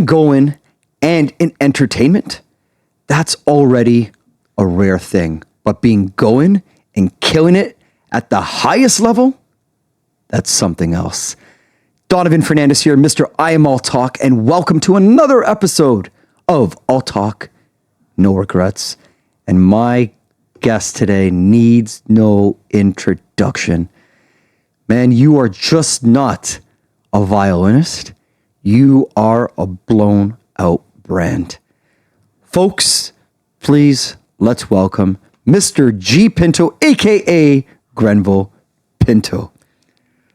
being going and in entertainment, that's already a rare thing. But being going and killing it at the highest level, that's something else. Donovan Fernandes here, Mr. I Am All Talk, and welcome to another episode of All Talk, No Regrets. And my guest today needs no introduction. Man, you are just not a violinist. You are a blown out brand. Folks, please let's welcome Mr. G. Pinto, aka Grenville Pinto.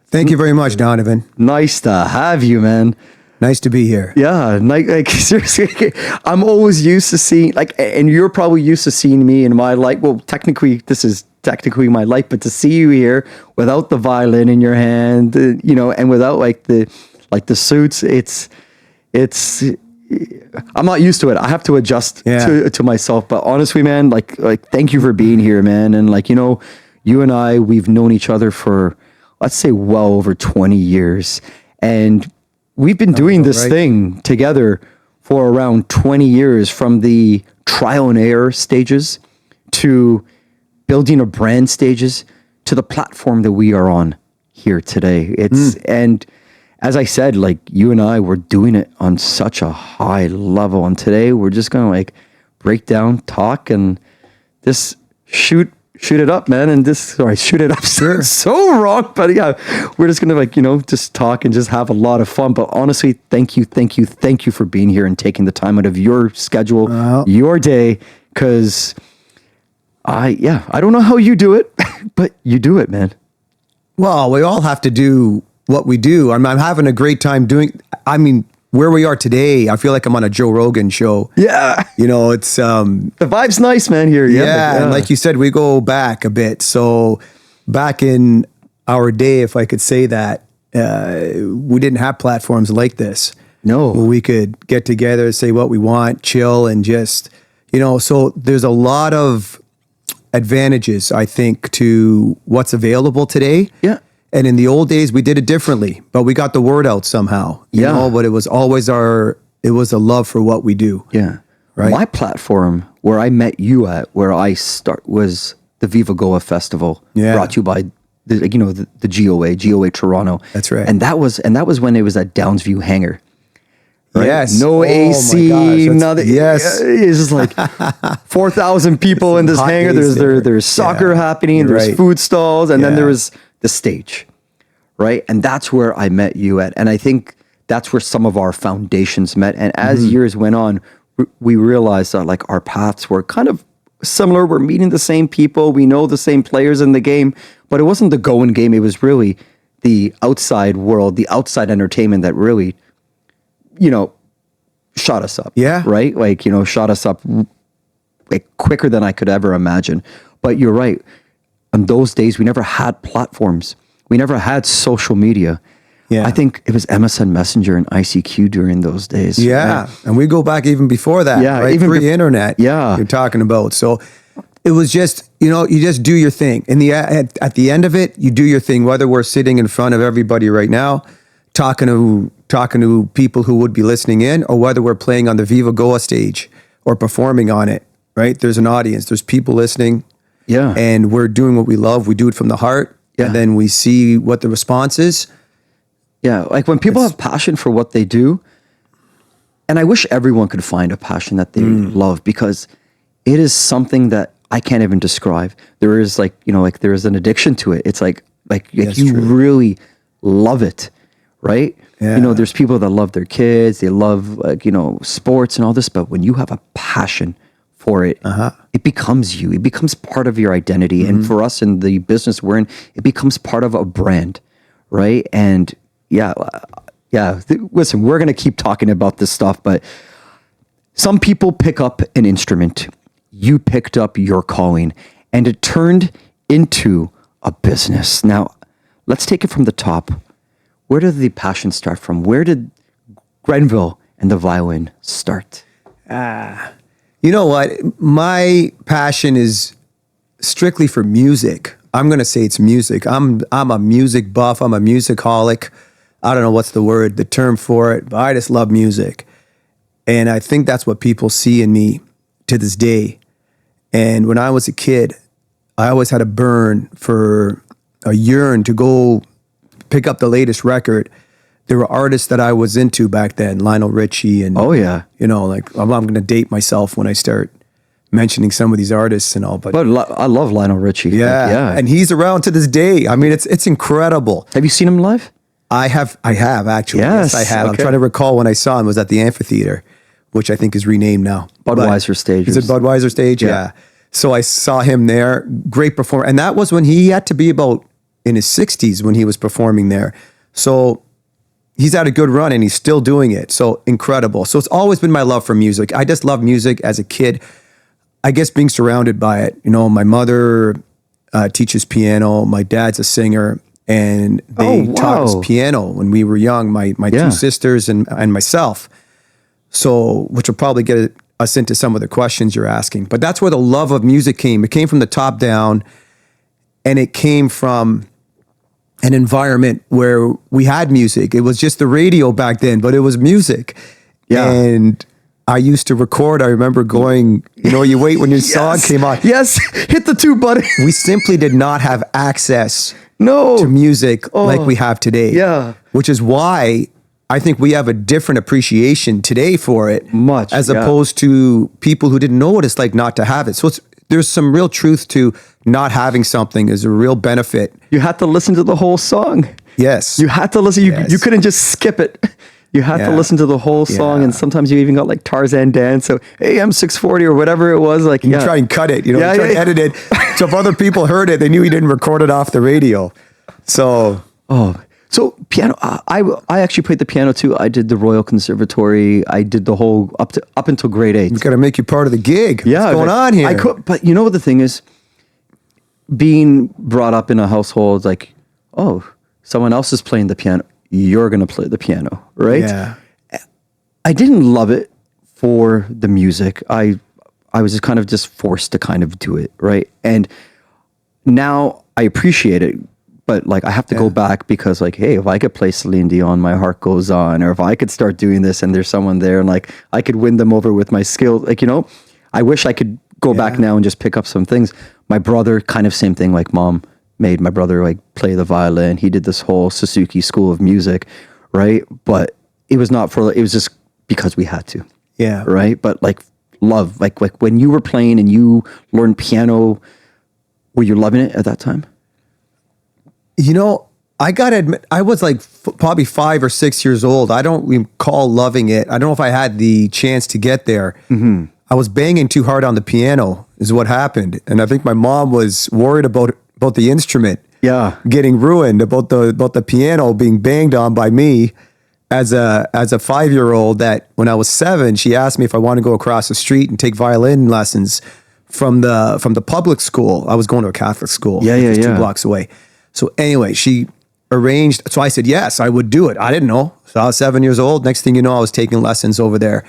Thank you very much, Donovan. Nice to have you, man. Nice to be here. Yeah, like seriously, I'm always used to seeing, and you're probably used to seeing me in my life. Well, technically, this is technically my life, but to see you here without the violin in your hand, and without the suits, it's. I'm not used to it. I have to adjust to myself. But honestly, man, like thank you for being here, man. And you and I, we've known each other for, let's say, well over 20 years, and we've been doing this thing together for around 20 years, from the trial and error stages to building a brand stages to the platform that we are on here today. And as I said, you and I were doing it on such a high level. And today we're just going to break down, talk, and just shoot it up, man. And shoot it up. Sure. So wrong, but yeah, we're just going to just talk and just have a lot of fun. But honestly, thank you for being here and taking the time out of your schedule, your day. Cause I don't know how you do it, but you do it, man. Well, we all have to do what we do. I'm having a great time where we are today, I feel like I'm on a Joe Rogan show. Yeah. It's the vibe's nice, man, here. Yeah. And like you said, we go back a bit. So back in our day, if I could say that, we didn't have platforms like this. No. Where we could get together, say what we want, chill, and just, so there's a lot of advantages, I think, to what's available today. Yeah. And in the old days, we did it differently, but we got the word out somehow. But it was always it was a love for what we do. Yeah. Right. My platform where I met you at, where I start, was the Viva Festival. Yeah. Brought to you by the GOA Toronto. That's right. And that was when it was at Downsview Hangar. Right? Yes. No AC, nothing. Yes. It's just 4,000 people in this hangar. There's soccer happening. There's food stalls. And then there was the stage, right? And that's where I met you at. And I think that's where some of our foundations met. And as years went on, we realized that our paths were kind of similar. We're meeting the same people. We know the same players in the game, but it wasn't the going game. It was really the outside world, the outside entertainment that really, shot us up. Yeah. Right? Shot us up quicker than I could ever imagine. But you're right. In those days, we never had platforms. We never had social media. Yeah. I think it was MSN Messenger and ICQ during those days. Yeah. Right? And we go back even before that. Yeah. Right? Even pre-internet. Yeah. You're talking about. So it was just, you just do your thing. At the end of it, you do your thing, whether we're sitting in front of everybody right now, talking to people who would be listening in, or whether we're playing on the Viva Goa stage or performing on it, right? There's an audience. There's people listening. Yeah. And we're doing what we love. We do it from the heart. Yeah. And then we see what the response is. Yeah. When people have passion for what they do, and I wish everyone could find a passion that they love, because it is something that I can't even describe. There is there is an addiction to it. It's like you really love it, right? Yeah. There's people that love their kids. They love sports and all this, but when you have a passion for it, it becomes you. It becomes part of your identity. And for us in the business we're in, it becomes part of a brand, right? And listen, we're going to keep talking about this stuff, but some people pick up an instrument. You picked up your calling, and it turned into a business. Now, let's take it from the top. Where did the passion start from? Where did Grenville and the violin start? You know what? My passion is strictly for music. I'm going to say it's music. I'm a music buff. I'm a musicaholic. I don't know what's the term for it, but I just love music. And I think that's what people see in me to this day. And when I was a kid, I always had a yearn to go pick up the latest record. There were artists that I was into back then, Lionel Richie, and you know, like I'm going to date myself when I start mentioning some of these artists and all. But I love Lionel Richie. yeah, and he's around to this day. I mean, it's incredible. Have you seen him live? I have actually. Yes, I have. okay. I'm trying to recall when I saw him. It was at the amphitheater, which I think is renamed now. Budweiser stage. Is it Budweiser stage? Yeah. So I saw him there. Great performer. And that was when he had to be about in his 60s when he was performing there. So he's had a good run and he's still doing it. So incredible. So it's always been my love for music. I just love music as a kid. I guess being surrounded by it. You know, my mother teaches piano. My dad's a singer. And they taught us piano when we were young, my two sisters and myself. So, which will probably get us into some of the questions you're asking. But that's where the love of music came. It came from the top down, and it came from an environment where we had music. It was just the radio back then, but it was music. Yeah. And I used to record. I remember going, you know, you wait when your song came on. Yes, hit the 2 button. We simply did not have access to music like we have today. Yeah. Which is why I think we have a different appreciation today for it. Much. As opposed to people who didn't know what it's like not to have it. So there's some real truth to not having something is a real benefit. You had to listen to the whole song. Yes. You had to listen. You couldn't just skip it. You had to listen to the whole song, and sometimes you even got like Tarzan dance. So AM 640 or whatever it was, like you try and cut it, you know, try and edit it. So if other people heard it, they knew you didn't record it off the radio. So so piano. I actually played the piano too. I did the Royal Conservatory. I did the whole up until grade 8. We got to make you part of the gig. Yeah, what's going on here? I could, but you know what the thing is, being brought up in a household like, someone else is playing the piano. You're going to play the piano, right? Yeah. I didn't love it for the music. I was just kind of forced to kind of do it, right? And now I appreciate it, but like I have to go back because like, hey, if I could play Celine Dion, My Heart Goes On, or if I could start doing this and there's someone there and like I could win them over with my skill, like, you know, I wish I could go back now and just pick up some things. My brother, kind of same thing, like mom made my brother like play the violin. He did this whole Suzuki School of Music, right? But it was not for, it was just because we had to. Yeah. Right? But like love, like when you were playing and you learned piano, were you loving it at that time? You know, I got to admit, I was like probably 5 or 6 years old. I don't recall loving it. I don't know if I had the chance to get there. Mm-hmm. I was banging too hard on the piano is what happened. And I think my mom was worried about the instrument getting ruined, about the piano being banged on by me as a 5-year-old. That when I was 7, she asked me if I want to go across the street and take violin lessons from the public school. I was going to a Catholic school, just 2 blocks away. So anyway, she arranged. So I said yes, I would do it. I didn't know. So I was 7 years old. Next thing you know, I was taking lessons over there.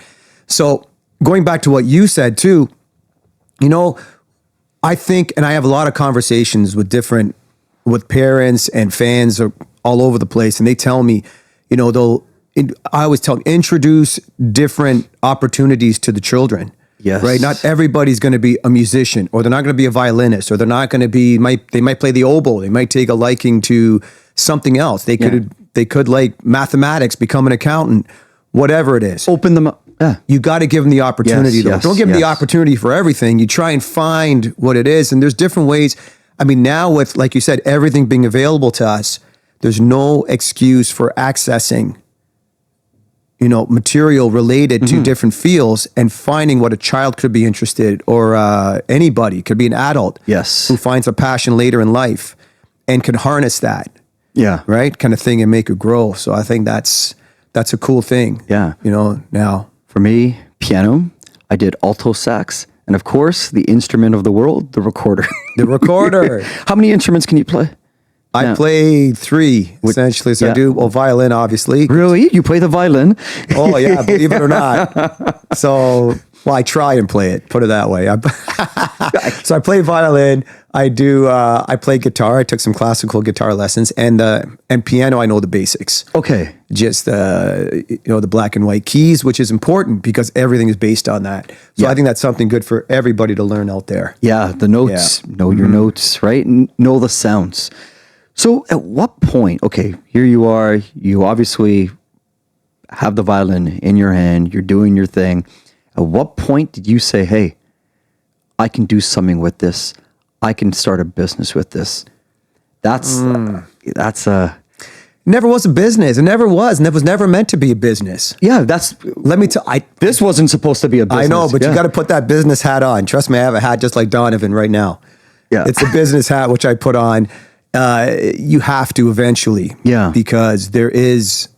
So going back to what you said too, you know, I think, and I have a lot of conversations with parents and fans all over the place, and they tell me, you know, I always tell them, introduce different opportunities to the children. Yes. Right? Not everybody's going to be a musician, or they're not going to be a violinist, or they're not going to be, they might play the oboe. They might take a liking to something else. They could like mathematics, become an accountant, whatever it is. Open them up. Yeah. You got to give them the opportunity, though. Don't give them the opportunity for everything. You try and find what it is. And there's different ways. I mean, now with, like you said, everything being available to us, there's no excuse for accessing, you know, material related to different fields and finding what a child could be interested, or anybody, could be an adult who finds a passion later in life and can harness that. Yeah. Right? Kind of thing, and make it grow. So I think that's a cool thing. Yeah. You know, now. For me, piano, I did alto sax, and of course, the instrument of the world, the recorder. The recorder. How many instruments can you play? I play 3, essentially. So I do, violin, obviously. Really? You play the violin? Oh, yeah, believe it or not. So Well, I try and play it. Put it that way. So I play violin. I do. I play guitar. I took some classical guitar lessons, and piano. I know the basics. Okay. Just the black and white keys, which is important because everything is based on that. So I think that's something good for everybody to learn out there. Yeah, the notes. Yeah. Know your notes, right? Know the sounds. So at what point? Okay, here you are. You obviously have the violin in your hand. You're doing your thing. At what point did you say, "Hey, I can do something with this. I can start a business with this"? That's a. Never was a business. It never was, and it was never meant to be a business. Yeah, Let me tell. This wasn't supposed to be a business. I know, but you got to put that business hat on. Trust me, I have a hat just like Donovan right now. Yeah, it's a business hat which I put on. You have to eventually, because there is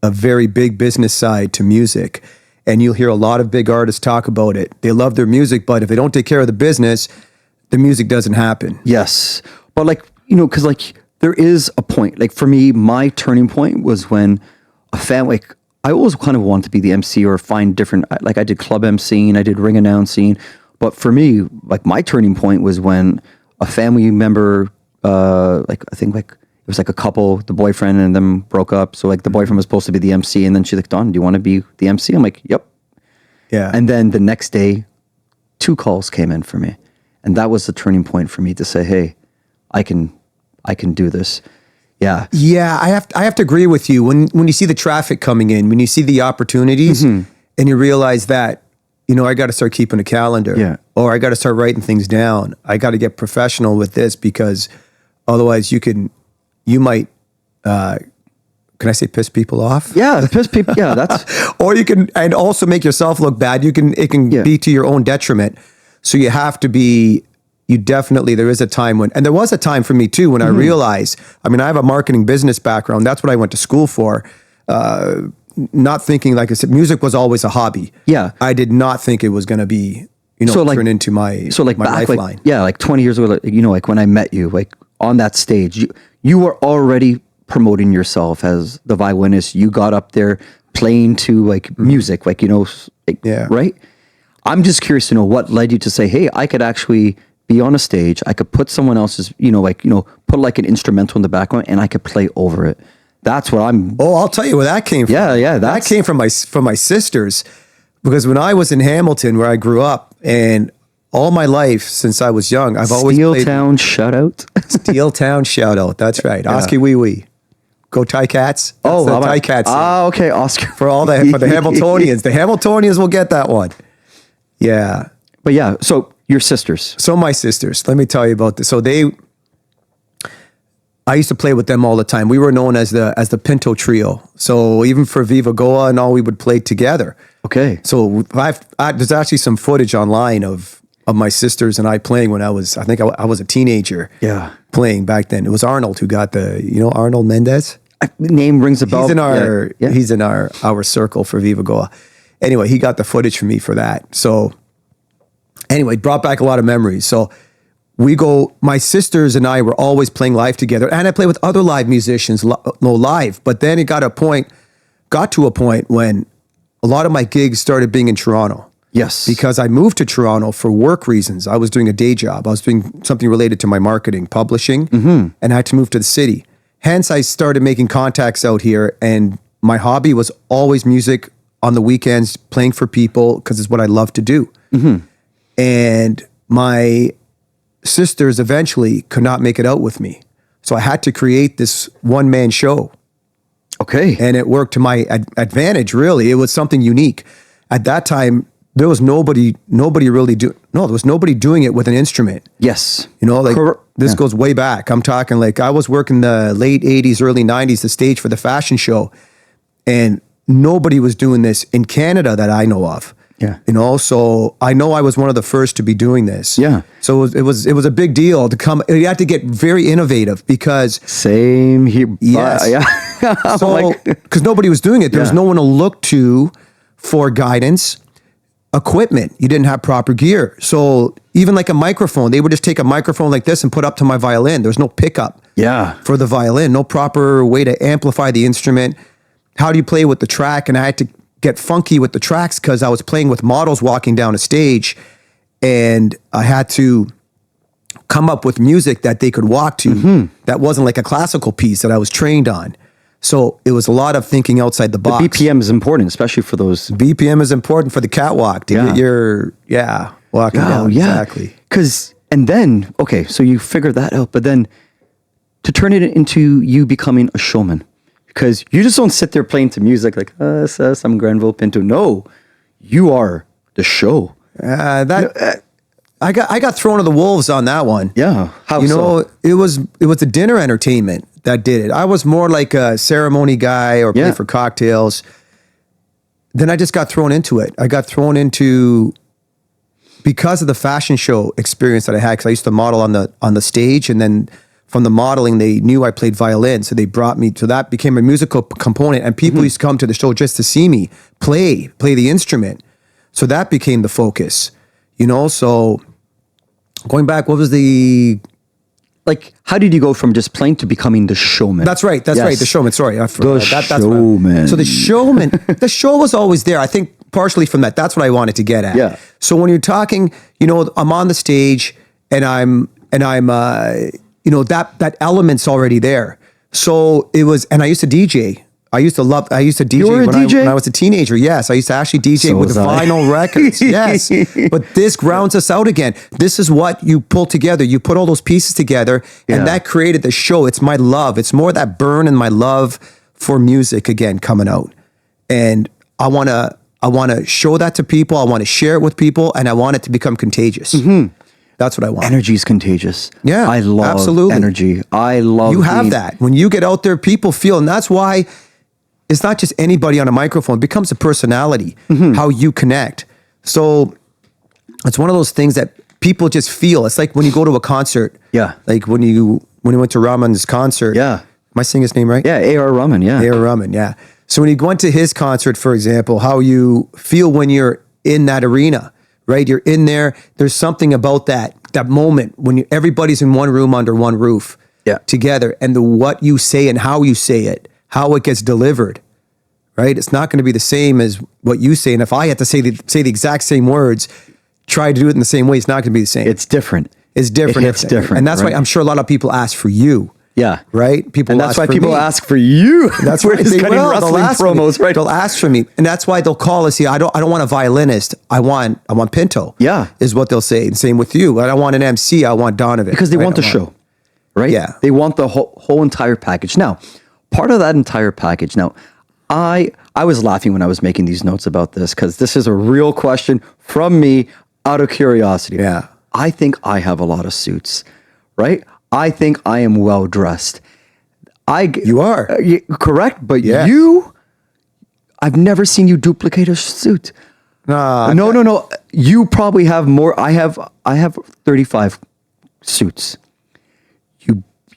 a very big business side to music, and you'll hear a lot of big artists talk about it. They love their music, but if they don't take care of the business, the music doesn't happen. Yes, but because there is a point. Like for me, my turning point was when a family. I always kind of wanted to be the MC or find different. Like I did club MCing, I did ring announcing, but for me, like my turning point was when a family member, I think it was like a couple, the boyfriend and them broke up. So like the boyfriend was supposed to be the MC, and then she's like, "Don, do you want to be the MC?" I'm like, "Yep." Yeah. And then the next day, 2 calls came in for me, and that was the turning point for me to say, "Hey, I can do this." Yeah. Yeah, I have to agree with you. When you see the traffic coming in, when you see the opportunities, and you realize that, I got to start keeping a calendar, or I got to start writing things down. I got to get professional with this because otherwise you might, can I say piss people off? Yeah, piss people. Yeah, that's. Or you can, and also make yourself look bad. It can be to your own detriment. So you have to be. There is a time when, and there was a time for me too, when I realized, I have a marketing business background. That's what I went to school for. Not thinking, like I said, music was always a hobby. Yeah. I did not think it was going to be, turn into my lifeline. Like 20 years ago, like when I met you, like on that stage, you were already promoting yourself as the violinist. You got up there playing to like music, right? I'm just curious to know what led you to say, "Hey, I could actually be on a stage. I could put someone else's, put like an instrumental in the background, and I could play over it." That's what I'm. Oh, I'll tell you where that came from. Yeah, that came from my sisters, because when I was in Hamilton, where I grew up, and all my life since I was young, I've always played. Steeltown shout out. Steeltown shout out. That's right. Oski Wee Wee. Go Ticats. Oh, the Ticats. Okay, Oscar. For the Hamiltonians. The Hamiltonians will get that one. Yeah. But yeah, so your sisters. So my sisters, let me tell you about this. So I used to play with them all the time. We were known as the Pinto Trio. So even for Viva Goa and all, we would play together. Okay. So there's actually some footage online of my sisters and I playing when I was a teenager. Yeah. Playing back then. It was Arnold who got Arnold Mendez? Name rings a bell. He's in our circle for Viva Goa. Anyway, he got the footage for me for that. So anyway, brought back a lot of memories. So my sisters and I were always playing live together, and I played with other live musicians, live. But then it got to a point when a lot of my gigs started being in Toronto. Yes. Because I moved to Toronto for work reasons. I was doing a day job. I was doing something related to my marketing, publishing, and I had to move to the city. Hence, I started making contacts out here, and my hobby was always music on the weekends, playing for people, because it's what I love to do. And my sisters eventually could not make it out with me. So I had to create this one-man show. Okay. And it worked to my advantage, really. It was something unique. At that time, there was nobody doing it with an instrument. Yes. This goes way back. I'm talking like I was working the late 80s, early 90s, the stage for the fashion show. And nobody was doing this in Canada that I know of. Yeah. So I know I was one of the first to be doing this. Yeah. So it was a big deal to come. You had to get very innovative because. Same here. Yes. Yeah. So, because nobody was doing it. There was no one to look to for guidance. Equipment. You didn't have proper gear. So even like a microphone, they would just take a microphone like this and put up to my violin. There's no pickup. Yeah. For the violin. No proper way to amplify the instrument. How do you play with the track? And I had to get funky with the tracks because I was playing with models walking down a stage, and I had to come up with music that they could walk to that wasn't like a classical piece that I was trained on. So it was a lot of thinking outside the box. BPM is important, especially for those. BPM is important for the catwalk to get your, walking down. Exactly. And then, okay, so you figured that out, but then to turn it into you becoming a showman, because you just don't sit there playing to music like, I'm Grenville Pinto. No, you are the show. I got thrown to the wolves on that one. Yeah. How you so? know, it was the dinner entertainment that did it. I was more like a ceremony guy or play for cocktails. Then I just got thrown into it. I got thrown into because of the fashion show experience that I had, because I used to model on the stage, and then from the modeling, they knew I played violin, so they brought me. So that became a musical component, and people used to come to the show just to see me play the instrument. So that became the focus, you know. So going back, what was the how did you go from just playing to becoming the showman? That's right. That's right. The showman. Sorry, I forgot. That's showman. So the showman, the show was always there. I think partially from that. That's what I wanted to get at. Yeah. So when you're talking, you know, I'm on the stage and I'm you know, that element's already there. So it was, and I used to DJ. I used to DJ you were a DJ? when I was a teenager. Yes, I used to actually DJ with vinyl records. Yes, but this grounds us out again. This is what you pull together. You put all those pieces together, and that created the show. It's my love. It's more that burn and my love for music again coming out. And I want to show that to people. I want to share it with people, and I want it to become contagious. That's what I want. Energy is contagious. Yeah, I love absolutely. Energy. I love you have that. When you get out there, people feel, and that's why it's not just anybody on a microphone. It becomes a personality, how you connect. So it's one of those things that people just feel. It's like when you go to a concert. Yeah. Like when you went to Raman's concert. Yeah. Am I saying his name right? Yeah, A.R. Rahman, yeah. A.R. Rahman, yeah. So when you go into his concert, for example, how you feel when you're in that arena, right? You're in there. There's something about that moment when everybody's in one room under one roof together, and what you say and how you say it, how it gets delivered, right? It's not going to be the same as what you say. And if I had to say the exact same words, try to do it in the same way, it's not going to be the same. It's different. It's different. It's different. And that's why I'm sure a lot of people ask for you. Yeah. Right? And that's why people ask for you. That's why right. it's getting They'll wrestling ask promos, me. right? They'll ask for me. And that's why they'll call us. I don't want a violinist. I want Pinto. Yeah. Is what they'll say. And same with you. I don't want an MC. I want Donovan. Because they want the show. Right? Yeah. They want the whole entire package. Now, part of that entire package. Now, I was laughing when I was making these notes about this, because this is a real question from me out of curiosity. Yeah. I think I have a lot of suits, right? I think I am well dressed. You are. Correct, but I've never seen you duplicate a suit. No. You probably have more. I have 35 suits.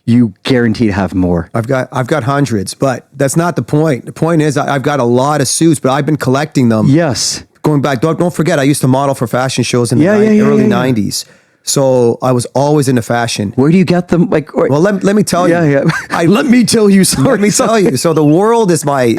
You guaranteed have more. I've got hundreds, but that's not the point. The point is I've got a lot of suits, but I've been collecting them. Yes. Going back, don't forget, I used to model for fashion shows in the early 90s. So I was always into fashion. Where do you get them? Well, let me tell you. Let me tell you. Sorry. Let me tell you. So the world is my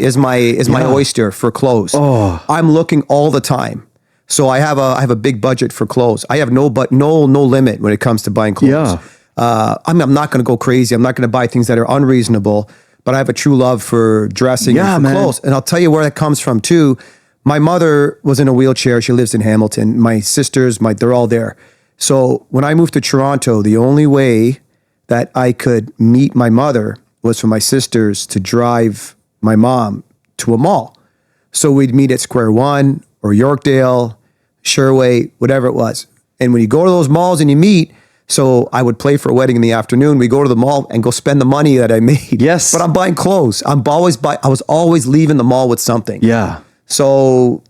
oyster for clothes. Oh. I'm looking all the time. So I have a big budget for clothes. I have no limit when it comes to buying clothes. Yeah. I'm not going to go crazy. I'm not going to buy things that are unreasonable. But I have a true love for dressing and for clothes. And I'll tell you where that comes from too. My mother was in a wheelchair. She lives in Hamilton. My sisters, they're all there. So when I moved to Toronto, the only way that I could meet my mother was for my sisters to drive my mom to a mall. So we'd meet at Square One or Yorkdale, Sherway, whatever it was. And when you go to those malls and you meet, so I would play for a wedding in the afternoon. We go to the mall and go spend the money that I made. Yes. But I'm buying clothes. I was always leaving the mall with something. Yeah. So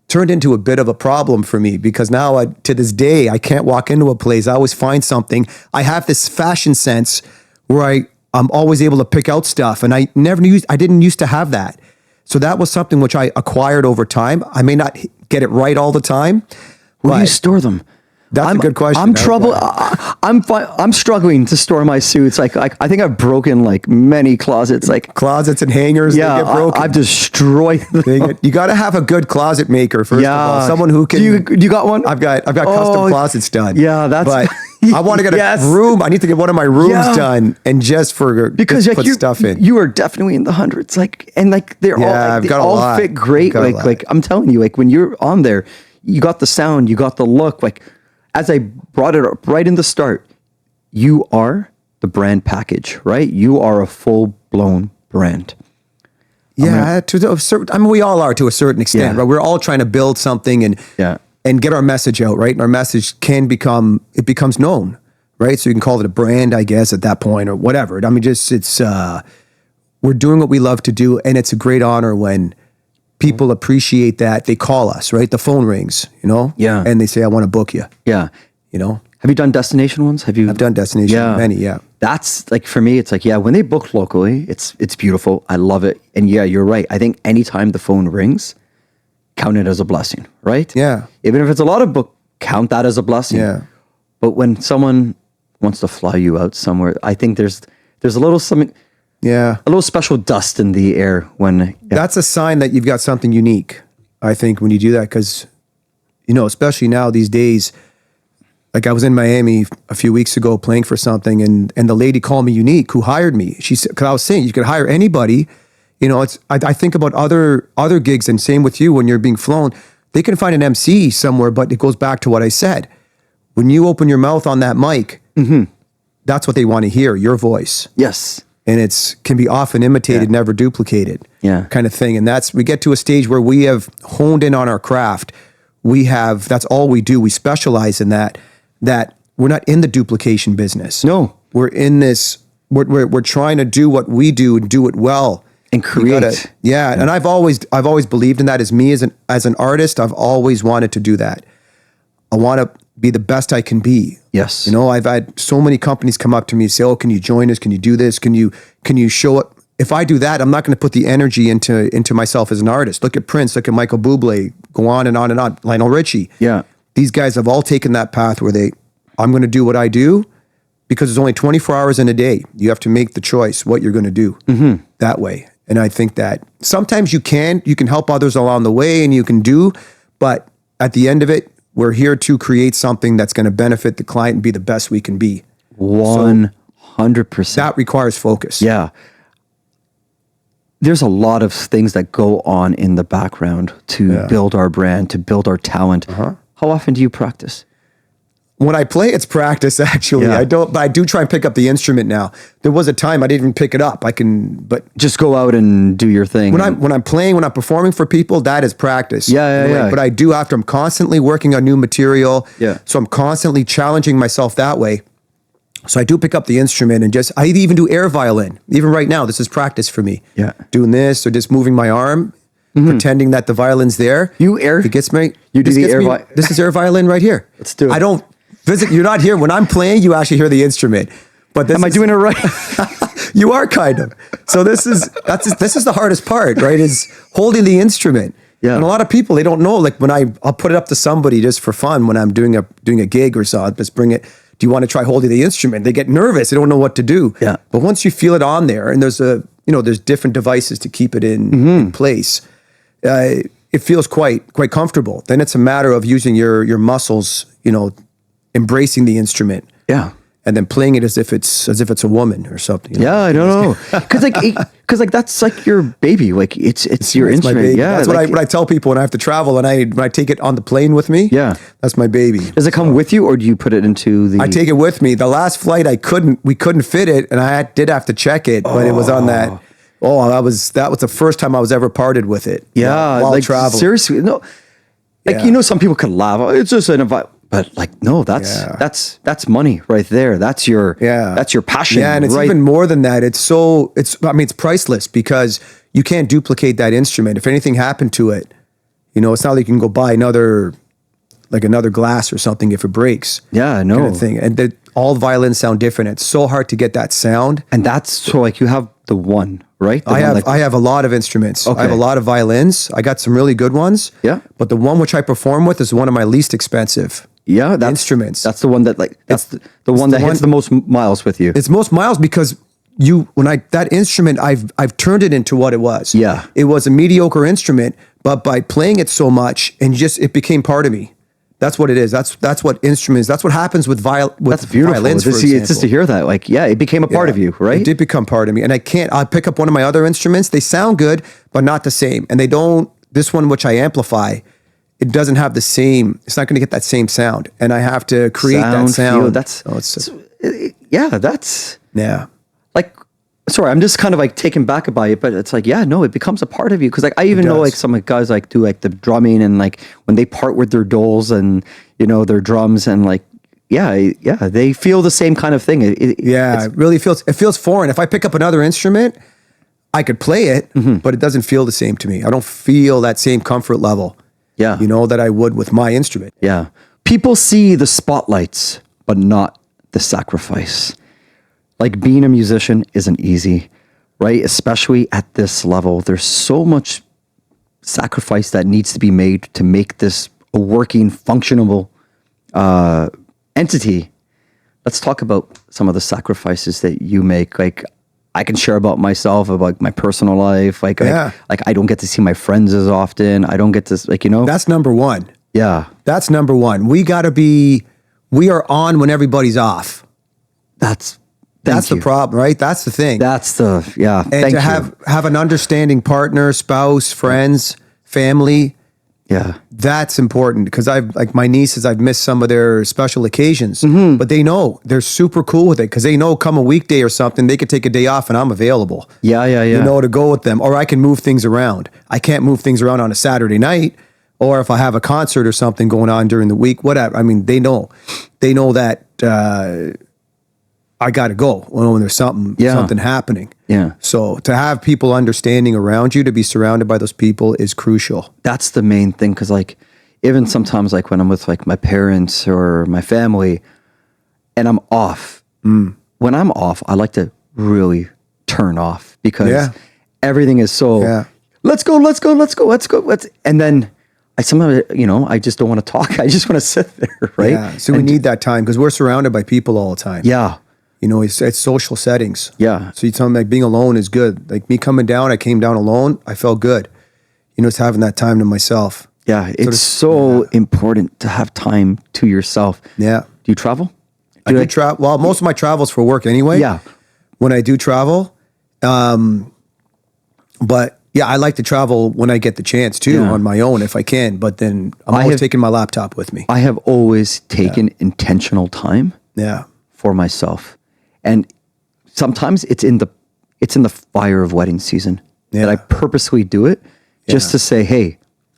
turned into a bit of a problem for me, because now to this day, I can't walk into a place. I always find something. I have this fashion sense where I'm always able to pick out stuff, and I didn't used to have that. So that was something which I acquired over time. I may not get it right all the time. Where do you store them? That's a good question. I'm trouble. I'm struggling to store my suits. Like I think I've broken like many closets. Like closets and hangers. yeah, they get broken. I've destroyed them. You got to have a good closet maker first of all. Someone who can. You got one? I've got custom closets done. Yeah, that's. But I want to get a room. I need to get one of my rooms done, and just because put stuff in. You are definitely in the hundreds. Like they're all I've got they a all lot. fit great. Like I'm telling you, like when you're on there, you got the sound, you got the look. Like as I brought it up right in the start, you are the brand package, right? You are a full blown brand. Yeah, to a certain. I mean, we all are to a certain extent, right? We're all trying to build something and get our message out, right? And our message becomes known, right? So you can call it a brand, I guess, at that point or whatever. I mean, we're doing what we love to do, and it's a great honor when people appreciate that. They call us, right? The phone rings, Yeah. and they say, "I want to book you." Yeah. Have you done destination ones? I've done destination many, yeah. That's like for me, it's like, when they book locally, it's beautiful. I love it. And yeah, you're right. I think anytime the phone rings, count it as a blessing, right? Yeah. Even if it's a lot of book, count that as a blessing. Yeah. But when someone wants to fly you out somewhere, I think there's a little something, a little special dust in the air when that's a sign that you've got something unique. I think when you do that, because especially now these days. Like I was in Miami a few weeks ago playing for something, and the lady called me unique who hired me. She said, because I was saying you could hire anybody. I think about other gigs, and same with you when you're being flown. They can find an MC somewhere, but it goes back to what I said. When you open your mouth on that mic, that's what they want to hear, your voice. Yes. And can be often imitated, never duplicated. Yeah. Kind of thing. And we get to a stage where we have honed in on our craft. That's all we do. We specialize in that we're not in the duplication business. No. We're in this, we're trying to do what we do and do it well. And create. And I've always believed in that as me as an artist. I've always wanted to do that. I want to be the best I can be. Yes. I've had so many companies come up to me and say, "Oh, can you join us? Can you do this? Can you show it?" If I do that, I'm not going to put the energy into myself as an artist. Look at Prince, look at Michael Bublé, go on and on and on. Lionel Richie. Yeah. These guys have all taken that path where I'm going to do what I do because there's only 24 hours in a day. You have to make the choice what you're going to do that way. And I think that sometimes you can help others along the way and you can but at the end of it, we're here to create something that's going to benefit the client and be the best we can be. 100%. That requires focus. Yeah. There's a lot of things that go on in the background to build our brand, to build our talent. How often do you practice? When I play, it's practice, actually. Yeah. But I do try and pick up the instrument now. There was a time I didn't even pick it up. But just go out and do your thing. When I'm playing, when I'm performing for people, that is practice. Yeah. But I do after. I'm constantly working on new material. Yeah. So I'm constantly challenging myself that way. So I do pick up the instrument and I even do air violin. Even right now, this is practice for me. Yeah. Doing this or just moving my arm, pretending that the violin's there. It gets me. You do the air violin. This is air violin right here. Let's do it. I don't visit. You're not here. When I'm playing, you actually hear the instrument. But Am I doing it right? You are kind of. So this is the hardest part, right? Is holding the instrument. Yeah. And a lot of people, they don't know. Like when I'll put it up to somebody just for fun when I'm doing a gig or so. I'll just bring it. Do you want to try holding the instrument? They get nervous. They don't know what to do. Yeah. But once you feel it on there, and there's different devices to keep it in place. It feels quite comfortable. Then it's a matter of using your muscles, embracing the instrument. Yeah. And then playing it as if it's a woman or something. Yeah, I don't know. Because that's like your baby. Like it's your instrument. My baby. Yeah. That's what I tell people when I have to travel and when I take it on the plane with me. Yeah. That's my baby. Does it come with you or do you put it into the... I take it with me. The last flight we couldn't fit it and I did have to check it, but it was on that. Oh, that was the first time I was ever parted with it. Yeah. While traveling. Seriously. No. Some people could laugh. Oh, it's just an invite. But no, that's money right there. That's your passion. Yeah, and it's even more than that. It's priceless because you can't duplicate that instrument. If anything happened to it, it's not like you can go buy another glass or something if it breaks. Yeah, I know. Kind of thing. And all violins sound different. It's so hard to get that sound. And that's so you have the one, right? I have a lot of instruments. Okay. I have a lot of violins. I got some really good ones. Yeah. But the one which I perform with is one of my least expensive. Yeah, that's instruments. That's the one that like that's the one that hits the most miles with you. It's most miles because that instrument, I've turned it into what it was. Yeah. It was a mediocre instrument, but by playing it so much and it became part of me. That's what it is. That's what instruments. That's what happens with That's beautiful. violins. It's just to hear that. Like, yeah, it became a part of you, right? It did become part of me, and I pick up one of my other instruments. They sound good, but not the same. And they don't. This one, which I amplify, it doesn't have the same. It's not going to get that same sound, and I have to create that sound. That's yeah. Like, sorry, I'm just kind of like taken back by it, but it's like, yeah, no, it becomes a part of you. Cause like, I even know like some like guys like do like the drumming and like when they part with their doles and, you know, their drums and like, they feel the same kind of thing. It really feels foreign. If I pick up another instrument, I could play it, but it doesn't feel the same to me. I don't feel that same comfort level, you know, that I would with my instrument. Yeah. People see the spotlights, but not the sacrifice. Like being a musician isn't easy, right? Especially at this level. There's so much sacrifice that needs to be made to make this a working, functionable entity. Let's talk about some of the sacrifices that you make. Like I can share about myself, about my personal life. Like I don't get to see my friends as often. I don't get to, like, you know. That's number one. Yeah. That's number one. We are on when everybody's off. That's the problem, right? That's the thing. And to have an understanding partner, spouse, friends, family. Yeah. That's important because like my nieces, I've missed some of their special occasions, but they know they're super cool with it because they know come a weekday or something, they could take a day off and I'm available. Yeah. You know, to go with them, or I can move things around. I can't move things around on a Saturday night, or if I have a concert or something going on during the week, whatever. I mean, they know that, I got to go when there's something happening. Yeah. So to have people understanding around you, to be surrounded by those people is crucial. That's the main thing. Cause like, even sometimes like when I'm with like my parents or my family and I'm off, when I'm off, I like to really turn off because everything is so, let's go. And then I somehow, you know, I just don't want to talk. I just want to sit there. Right. Yeah. So we need that time because we're surrounded by people all the time. Yeah. You know, it's social settings. Yeah. So you tell me like being alone is good. Like me coming down, I came down alone. I felt good. You know, it's having that time to myself. Yeah. It's so important to have time to yourself. Yeah. Do you travel? I do travel. Well, most of my travel's for work anyway. Yeah. When I do travel. But yeah, I like to travel when I get the chance too on my own if I can. But then I'm always taking my laptop with me. I have always taken intentional time for myself. And sometimes it's in the fire of wedding season that I purposely do it just to say, hey,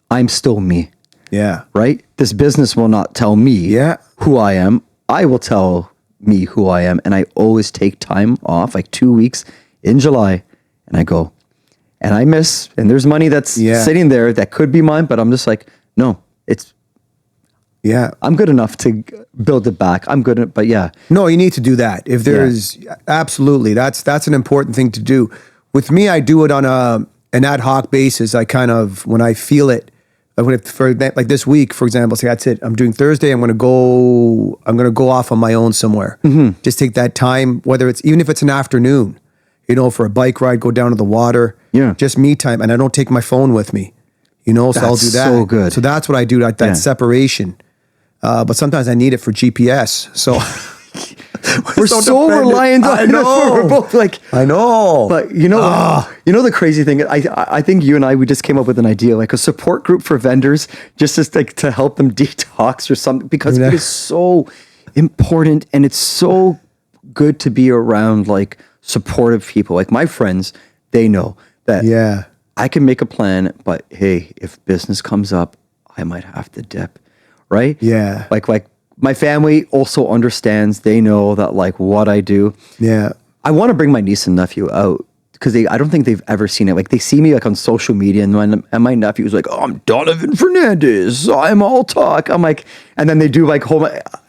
I'm still me. Yeah. Right? This business will not tell me who I am. I will tell me who I am. And I always take time off, like 2 weeks in July, and I go. And I miss, and there's money that's sitting there that could be mine, but I'm just like, no, I'm good enough to build it back. I'm good, but No, you need to do that. If there's, absolutely, that's an important thing to do. With me, I do it on an ad hoc basis. I kind of, when I feel it, like this week, for example, say that's it. I'm doing Thursday. I'm going to go off on my own somewhere. Just take that time, even if it's an afternoon, you know, for a bike ride, go down to the water. Yeah. Just me time. And I don't take my phone with me, you know, so I'll do that. So good. So that's what I do, that separation. But sometimes I need it for GPS. So we're so reliant on it. We're both like, I know. But you know the crazy thing, I think you and we just came up with an idea, like a support group for vendors, just as like to help them detox or something, because it is so important and it's so good to be around like supportive people. Like my friends, they know that I can make a plan, but hey, if business comes up, I might have to dip. Right? Yeah. Like my family also understands. They know that like what I do. Yeah. I want to bring my niece and nephew out because I don't think they've ever seen it. Like they see me like on social media and my nephew's like, oh, I'm Donovan Fernandes. I'm all talk. I'm like, and then they do like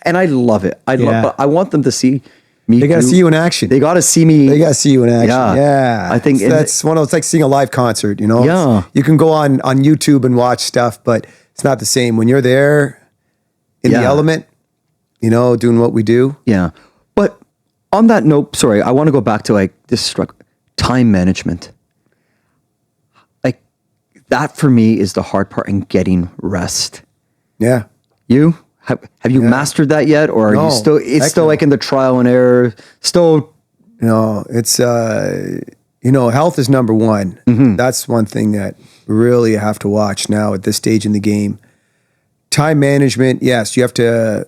and I love it. But I want them to see me. They got to see you in action. They got to see me. They got to see you in action. Yeah. I think that's one of those, like seeing a live concert, you know? Yeah. You can go on YouTube and watch stuff, but it's not the same when you're there. in the element, you know, doing what we do. Yeah. But on that note, sorry, I want to go back to like this time management. Like that for me is the hard part in getting rest. Yeah. You have you mastered that yet, or are you still? It's still like in the trial and error. Still, no. It's you know, health is number one. That's one thing that really you have to watch now at this stage in the game. Time management, yes, you have to.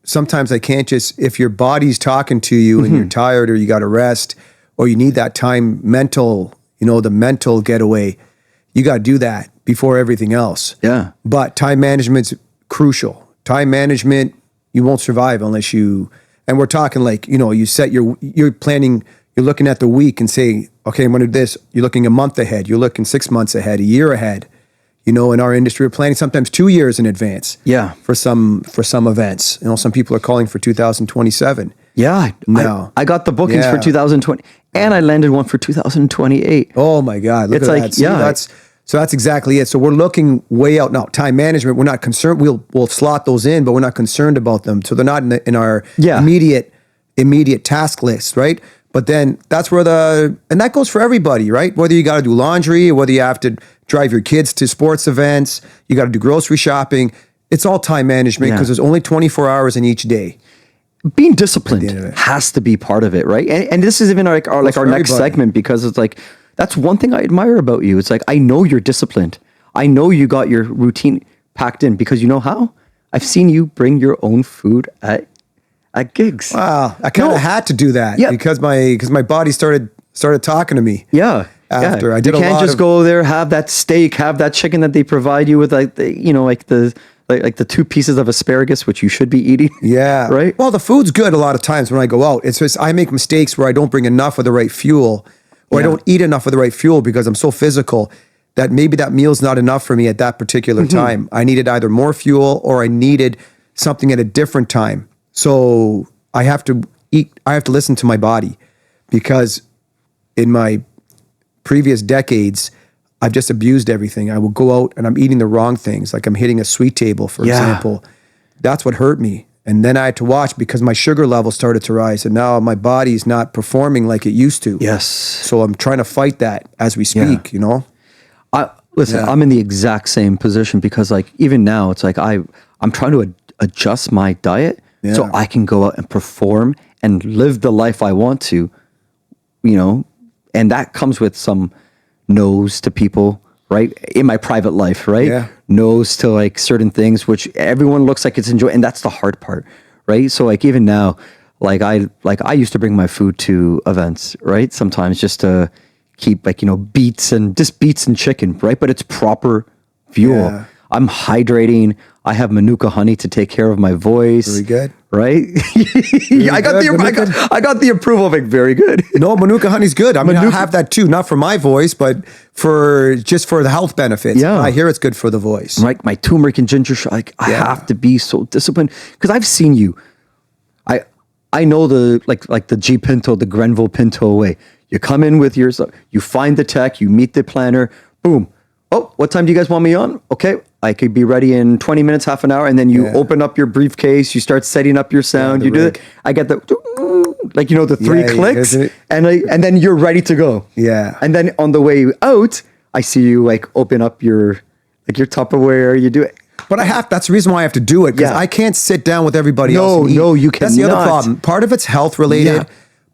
Sometimes I can't just, if your body's talking to you and you're tired or you got to rest or you need that time, mental, you know, the mental getaway, you got to do that before everything else. Yeah. But time management's crucial. Time management, you won't survive unless you, and we're talking like, you know, you set you're planning, you're looking at the week and say, okay, I'm going to do this. You're looking a month ahead. You're looking 6 months ahead, a year ahead. You know, in our industry, we're planning sometimes 2 years in advance. Yeah. For some events. You know, some people are calling for 2027. Yeah. No. I got the bookings for 2020 and I landed one for 2028. Oh my God. Look It's at like, that. See, yeah. that's exactly it. So we're looking way out now. Time management, we're not concerned. We'll slot those in, but we're not concerned about them. So they're not in our immediate task list, right? But then that's where and that goes for everybody, right? Whether you got to do laundry or whether you have to drive your kids to sports events, you got to do grocery shopping. It's all time management because there's only 24 hours in each day. Being disciplined has to be part of it, right? And this is even like our next segment, because it's like, that's one thing I admire about you. It's like, I know you're disciplined. I know you got your routine packed in, because you know how? I've seen you bring your own food at gigs. Wow, I kind of had to do that because my body started talking to me. Yeah. After I did you can't just go there, have that steak, have that chicken that they provide you with, like the 2 pieces of asparagus, which you should be eating. Yeah. Right. Well, the food's good a lot of times when I go out. It's just I make mistakes where I don't bring enough of the right fuel, or I don't eat enough of the right fuel because I'm so physical that maybe that meal's not enough for me at that particular time. I needed either more fuel or I needed something at a different time. So I have to listen to my body, because in my previous decades, I've just abused everything. I will go out and I'm eating the wrong things. Like I'm hitting a sweet table, for example. That's what hurt me. And then I had to watch because my sugar level started to rise, and now my body's not performing like it used to. Yes. So I'm trying to fight that as we speak, you know? I'm in the exact same position, because like even now it's like I'm trying to adjust my diet so I can go out and perform and live the life I want to, you know, and that comes with some no's to people, right? In my private life, right? Yeah. No's to like certain things, which everyone looks like it's enjoying. And that's the hard part, right? So like even now, I used to bring my food to events, right? Sometimes just to keep like, you know, beets and chicken, right? But it's proper fuel. Yeah. I'm hydrating. I have Manuka honey to take care of my voice. Very good. Right? I got the approval of it. Very good. No, Manuka honey's good. I mean, I have that too, not for my voice, but for the health benefits. Yeah. I hear it's good for the voice. Right? My turmeric and ginger shot. I have to be so disciplined, because I've seen you. I know the the G Pinto, the Grenville Pinto way. You come in with yours, you find the tech, you meet the planner, boom. Oh, what time do you guys want me on? Okay, I could be ready in 20 minutes, half an hour, and then you open up your briefcase, you start setting up your sound, you do it. I get the like, you know, the 3 clicks, and then you're ready to go. Yeah. And then on the way out, I see you like open up your Tupperware, you do it. But that's the reason why I have to do it, because I can't sit down with everybody else and eat. No, you cannot. That's the other problem. Part of it's health related. Yeah.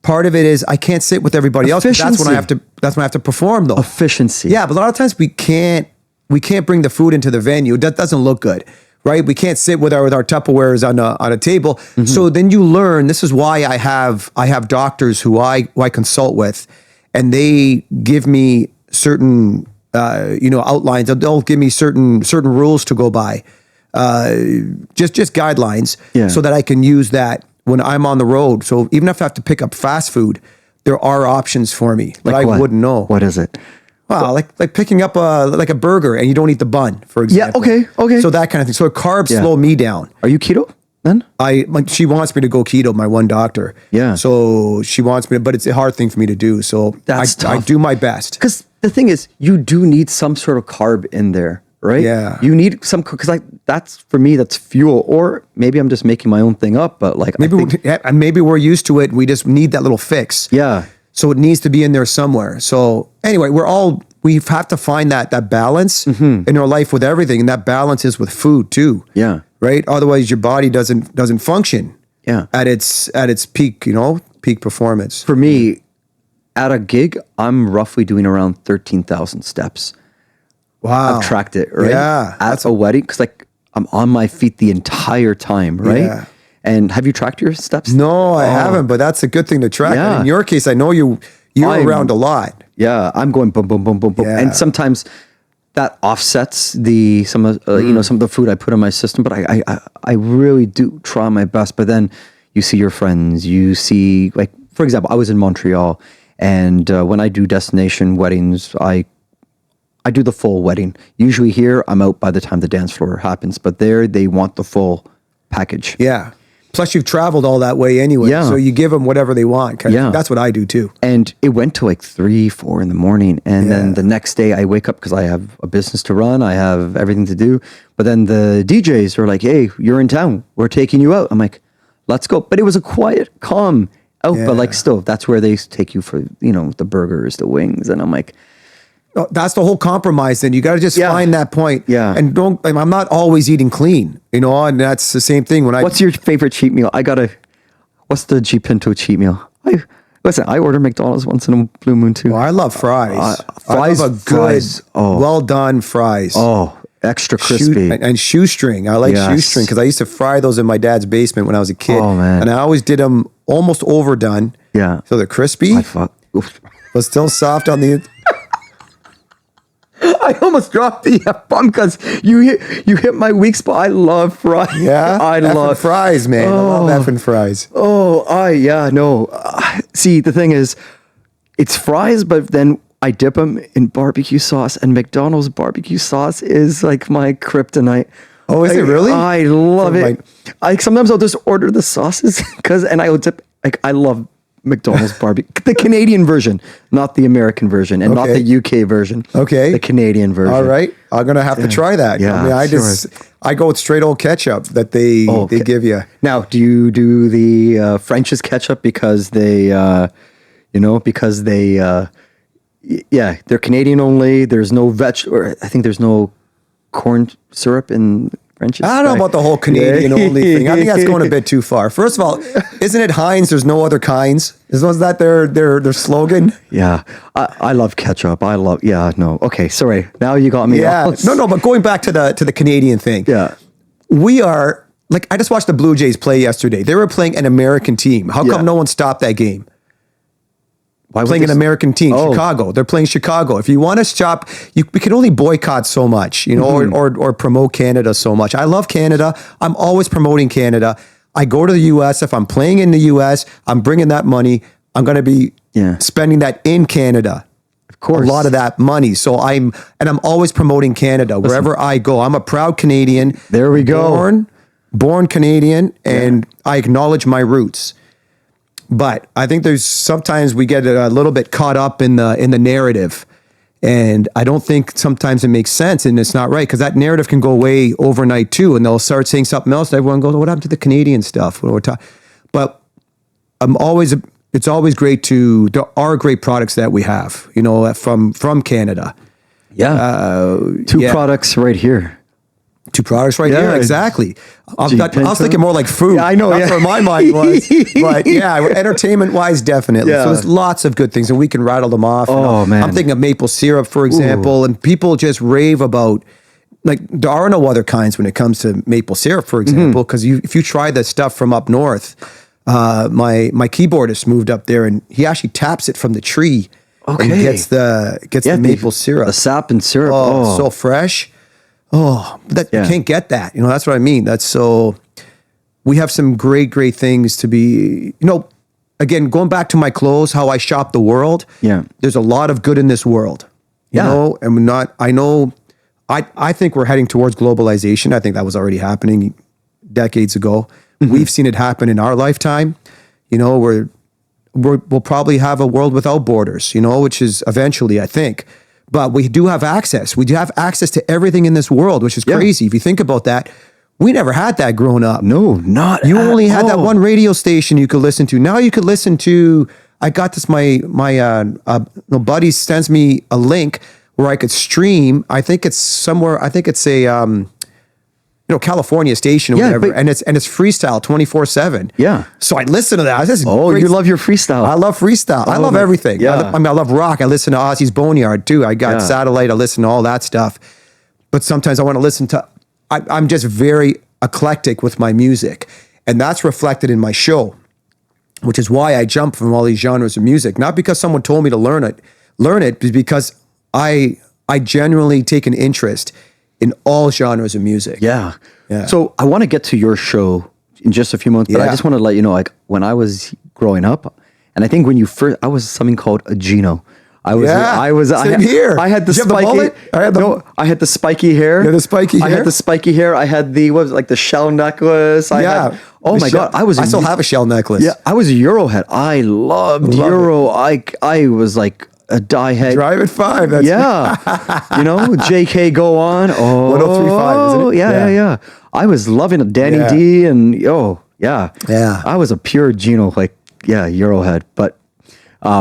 Part of it is I can't sit with everybody else. That's when I have to perform, though. Efficiency. Yeah, but a lot of times we can't bring the food into the venue. That doesn't look good, right? We can't sit with our Tupperwares on a table. Mm-hmm. So then you learn. This is why I have doctors who I consult with, and they give me certain outlines. They'll give me certain rules to go by, just guidelines, so that I can use that when I'm on the road. So even if I have to pick up fast food, there are options for me that I wouldn't know. What is it? Well, like picking up a burger and you don't eat the bun, for example. Yeah, okay. So that kind of thing. So carbs slow me down. Are you keto then? She wants me to go keto, my one doctor. Yeah. So she wants me, but it's a hard thing for me to do. So That's tough. I do my best. Because the thing is, you do need some sort of carb in there, right? Yeah. You need some, because like that's for me, that's fuel. Or maybe I'm just making my own thing up, but like Maybe we're used to it. And we just need that little fix. yeah, So it needs to be in there somewhere. So anyway, we have to find that balance in our life with everything, and that balance is with food too. yeah, Right. Otherwise, your body doesn't function. yeah. At its peak, peak performance. For me, at a gig, I'm roughly doing around 13,000 steps. Wow. I've tracked it, right? Yeah. At a wedding, because like I'm on my feet the entire time, right? Yeah. And have you tracked your steps? No, I haven't, but that's a good thing to track. Yeah. And in your case, I know you're around a lot. Yeah, I'm going boom, boom, boom, boom, boom, Yeah. and sometimes that offsets some of some of the food I put in my system. But I really do try my best. But then you see your friends. You see, like for example, I was in Montreal, and when I do destination weddings, I do the full wedding. Usually here, I'm out by the time the dance floor happens. But there, they want the full package. Yeah. Plus, you've traveled all that way anyway. Yeah. So you give them whatever they want. Yeah. That's what I do too. And it went to like 3, 4 in the morning. And then the next day I wake up because I have a business to run. I have everything to do. But then the DJs are like, hey, you're in town. We're taking you out. I'm like, let's go. But it was a quiet, calm out. But like still, that's where they take you for, the burgers, the wings. And I'm like, Oh, that's the whole compromise. Then you got to just find that point. Yeah. And I'm not always eating clean, and that's the same thing when what's your favorite cheat meal? What's the G Pinto cheat meal? I order McDonald's once in a blue moon too. Well, I love fries. Fries, I love a good, oh. well done fries. Oh, extra crispy. And shoestring. I like shoestring because I used to fry those in my dad's basement when I was a kid. Oh, man. And I always did them almost overdone. Yeah. So they're crispy, but still soft on the. I almost dropped the F-bomb because you hit my weak spot. I love fries. Yeah, I love fries, man. I love effing fries. See, the thing is, it's fries, but then I dip them in barbecue sauce, and McDonald's barbecue sauce is like my kryptonite. Oh, is it really? I love it. Sometimes I'll just order the sauces and I will dip. Like I love McDonald's barbecue, the Canadian version, not the American version, and not the UK version. Okay, the Canadian version. All right, I'm gonna have to try that. Yeah, I go with straight old ketchup that they give you. Now, do you do the French's ketchup because they're Canadian only. There's no or I think there's no corn syrup in French's. I don't know about the whole Canadian only thing. I think that's going a bit too far. First of all, isn't it Heinz? There's no other kinds. Isn't that their slogan? Yeah, I love ketchup. Okay, sorry. Now you got me. Yeah, no. But going back to the Canadian thing. Yeah, we are like I just watched the Blue Jays play yesterday. They were playing an American team. How come no one stopped that game? Playing an American team, Chicago. They're playing Chicago. If you want to stop, we can only boycott so much, or promote Canada so much. I love Canada. I'm always promoting Canada. I go to the U.S. If I'm playing in the U.S., I'm bringing that money. I'm going to be spending that in Canada. Of course. A lot of that money. So I'm always promoting Canada wherever I go. I'm a proud Canadian. There we go. Born Canadian, and I acknowledge my roots. But I think sometimes we get a little bit caught up in the narrative, and I don't think sometimes it makes sense, and it's not right because that narrative can go away overnight too, and they'll start saying something else, and everyone goes, "What happened to the Canadian stuff?" But it's always great there are great products that we have, from Canada. Yeah, two products right here. 2 products right here, exactly. I was thinking more like food. Yeah, I know. That's where my mind was. But entertainment-wise, definitely. Yeah. So there's lots of good things, and we can rattle them off. Oh, man. I'm thinking of maple syrup, for example, and people just rave about, like, there are no other kinds when it comes to maple syrup, for example, because if you try the stuff from up north, my keyboardist moved up there, and he actually taps it from the tree and gets the maple syrup. The sap and syrup. Oh, so fresh. Oh, you can't get that. That's what I mean. We have some great things to be, again, going back to my clothes, how I shop the world. Yeah. There's a lot of good in this world. I think we're heading towards globalization. I think that was already happening decades ago. Mm-hmm. We've seen it happen in our lifetime. We'll probably have a world without borders, which is eventually, I think. but we do have access. We do have access to everything in this world, which is crazy. If you think about that, we never had that growing up. No, not You at only had that all. one radio station you could listen to. Now you could listen to, I got this, my buddy sends me a link where I could stream. I think it's somewhere, I think it's a, California station or whatever. but- And it's freestyle 24/7. Yeah. So I listen to that. This is Oh, great. you love your freestyle. I love freestyle. I love my- everything. yeah. I love rock. I listen to Ozzy's Boneyard too. I got Satellite. I listen to all that stuff. But sometimes I want to listen to, I'm just very eclectic with my music. And that's reflected in my show, which is why I jump from all these genres of music. Not because someone told me to learn it, but because I genuinely take an interest in all genres of music. Yeah. Yeah. So I want to get to your show in just a few months, but I Yeah. just want to let you know, like when I was growing up, and I think when you first, I was something called a Gino. Same here. I had the Did you have the spiky. mullet? I had the spiky hair. You had the spiky I hair? had the spiky hair. I had the, what was it, like the shell necklace. I had, oh my God. I still have a shell necklace. Yeah. I was a Euro head. I loved Love Euro. I was like a die head. Drive at 5. That's Yeah. JK go on. Oh, 1035, isn't it? Yeah. I was loving it. Danny Yeah. D and yeah. Yeah. I was a pure Gino, Euro head. But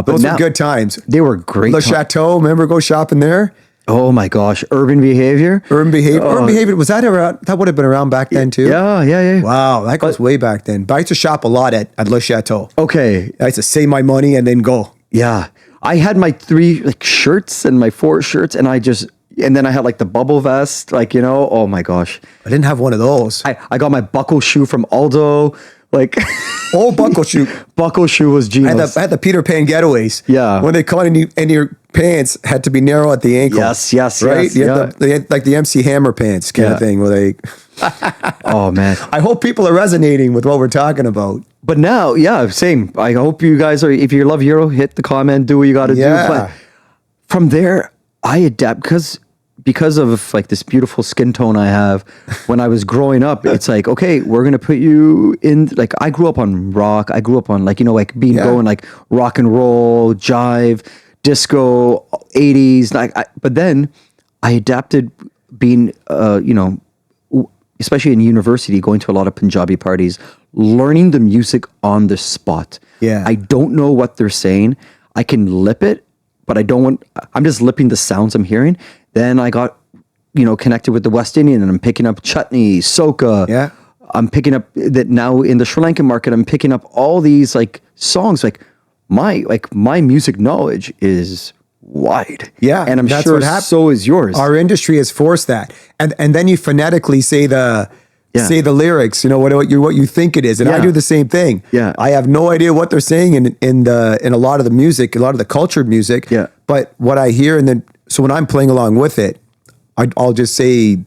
Those now, were good times. They were great. Le times. Chateau, remember go shopping there? Oh my gosh. Urban Behavior. Urban Behavior, was that around? That would have been around back then too? Yeah. Wow, that goes way back then. But I used to shop a lot at Le Chateau. Okay. I used to save my money and then go. Yeah. I had my 3 shirts and my 4 shirts and then I had the bubble vest, oh my gosh. I didn't have one of those. I got my buckle shoe from Aldo. Oh, buckle shoe. Buckle shoe was Gino's. I had the Peter Pan getaways. Yeah. When they caught in your pants had to be narrow at the ankle. Yes, Right? You had they had like the MC Hammer pants kind of thing where they. Oh man. I hope people are resonating with what we're talking about. But now, same. I hope you guys are, if you love Euro, hit the comment, do what you got to do. But from there, I adapt because of this beautiful skin tone I have. When I was growing up, it's okay, we're going to put you in, I grew up on rock. I grew up on going rock and roll, jive, disco, 80s. But then I adapted being, especially in university, going to a lot of Punjabi parties, learning the music on the spot. Yeah. I don't know what they're saying. I can lip it, but I'm just lipping the sounds I'm hearing. Then I got, connected with the West Indian and I'm picking up chutney, soca. Yeah. I'm picking up that now in the Sri Lankan market, I'm picking up all these songs. My music knowledge is wide. Yeah, And I'm that's sure what happened. so is yours. Our industry has forced that, and then you phonetically say the lyrics. What you think it is, and I Yeah. do the same thing. Yeah. I have no idea what they're saying in a lot of the music, a lot of the cultured music. Yeah. But what I hear, and then so when I'm playing along with it, I'll just say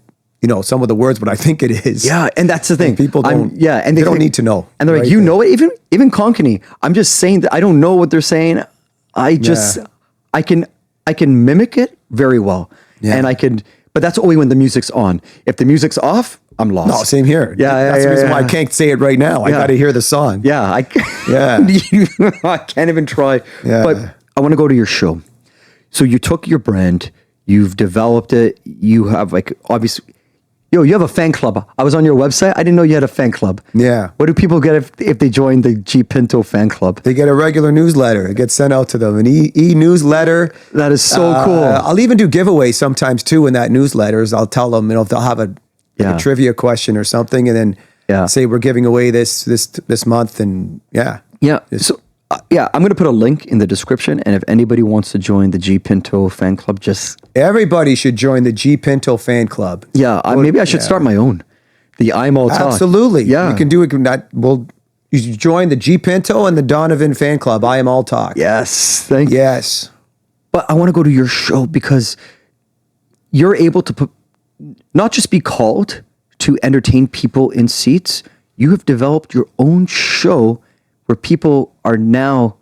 some of the words, what I think it is. Yeah, and that's the thing. And people don't. and they don't need to know. And they're like, right? you know it, even Konkani. I'm just saying that I don't know what they're saying. I just I can mimic it very well, and but that's only when the music's on. If the music's off, I'm lost. No, same here. Yeah, that's the reason why I can't say it right now. I got to hear the song. Yeah, I can't even try. Yeah. But I want to go to your show. So you took your brand, you've developed it. You have obviously. You have a fan club. I was on your website. I didn't know you had a fan club. Yeah. What do people get if they join the G Pinto fan club? They get a regular newsletter. It gets sent out to them, an e-newsletter. That is so cool. I'll even do giveaways sometimes too in that newsletters. I'll tell them, if they'll have a trivia question or something, and then say we're giving away this month, and Yeah. So I'm going to put a link in the description, and if anybody wants to join the G Pinto fan club, everybody should join the G Pinto fan club. Yeah, maybe I should start my own. The I'm All Talk. Absolutely. Yeah. You can do it. You should join the G Pinto and the Donovan fan club. I am all talk. Yes. Thank you. Yes. But I want to go to your show because you're able to not just be called to entertain people in seats. You have developed your own show where people are now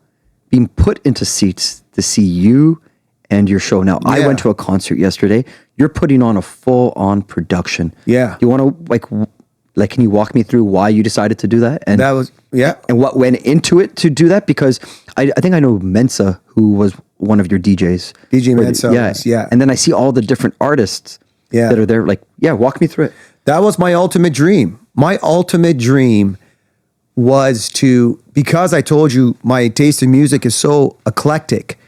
being put into seats to see you and your show. Now, I went to a concert yesterday. You're putting on a full-on production. Yeah. You want to Like, can you walk me through why you decided to do that? And That was, yeah. and what went into it to do that? Because I think I know Mensa, who was one of your DJs. DJ Mensa, yeah. And then I see all the different artists that are there. Like, walk me through it. That was my ultimate dream. My ultimate dream was to, because I told you my taste in music is so eclectic,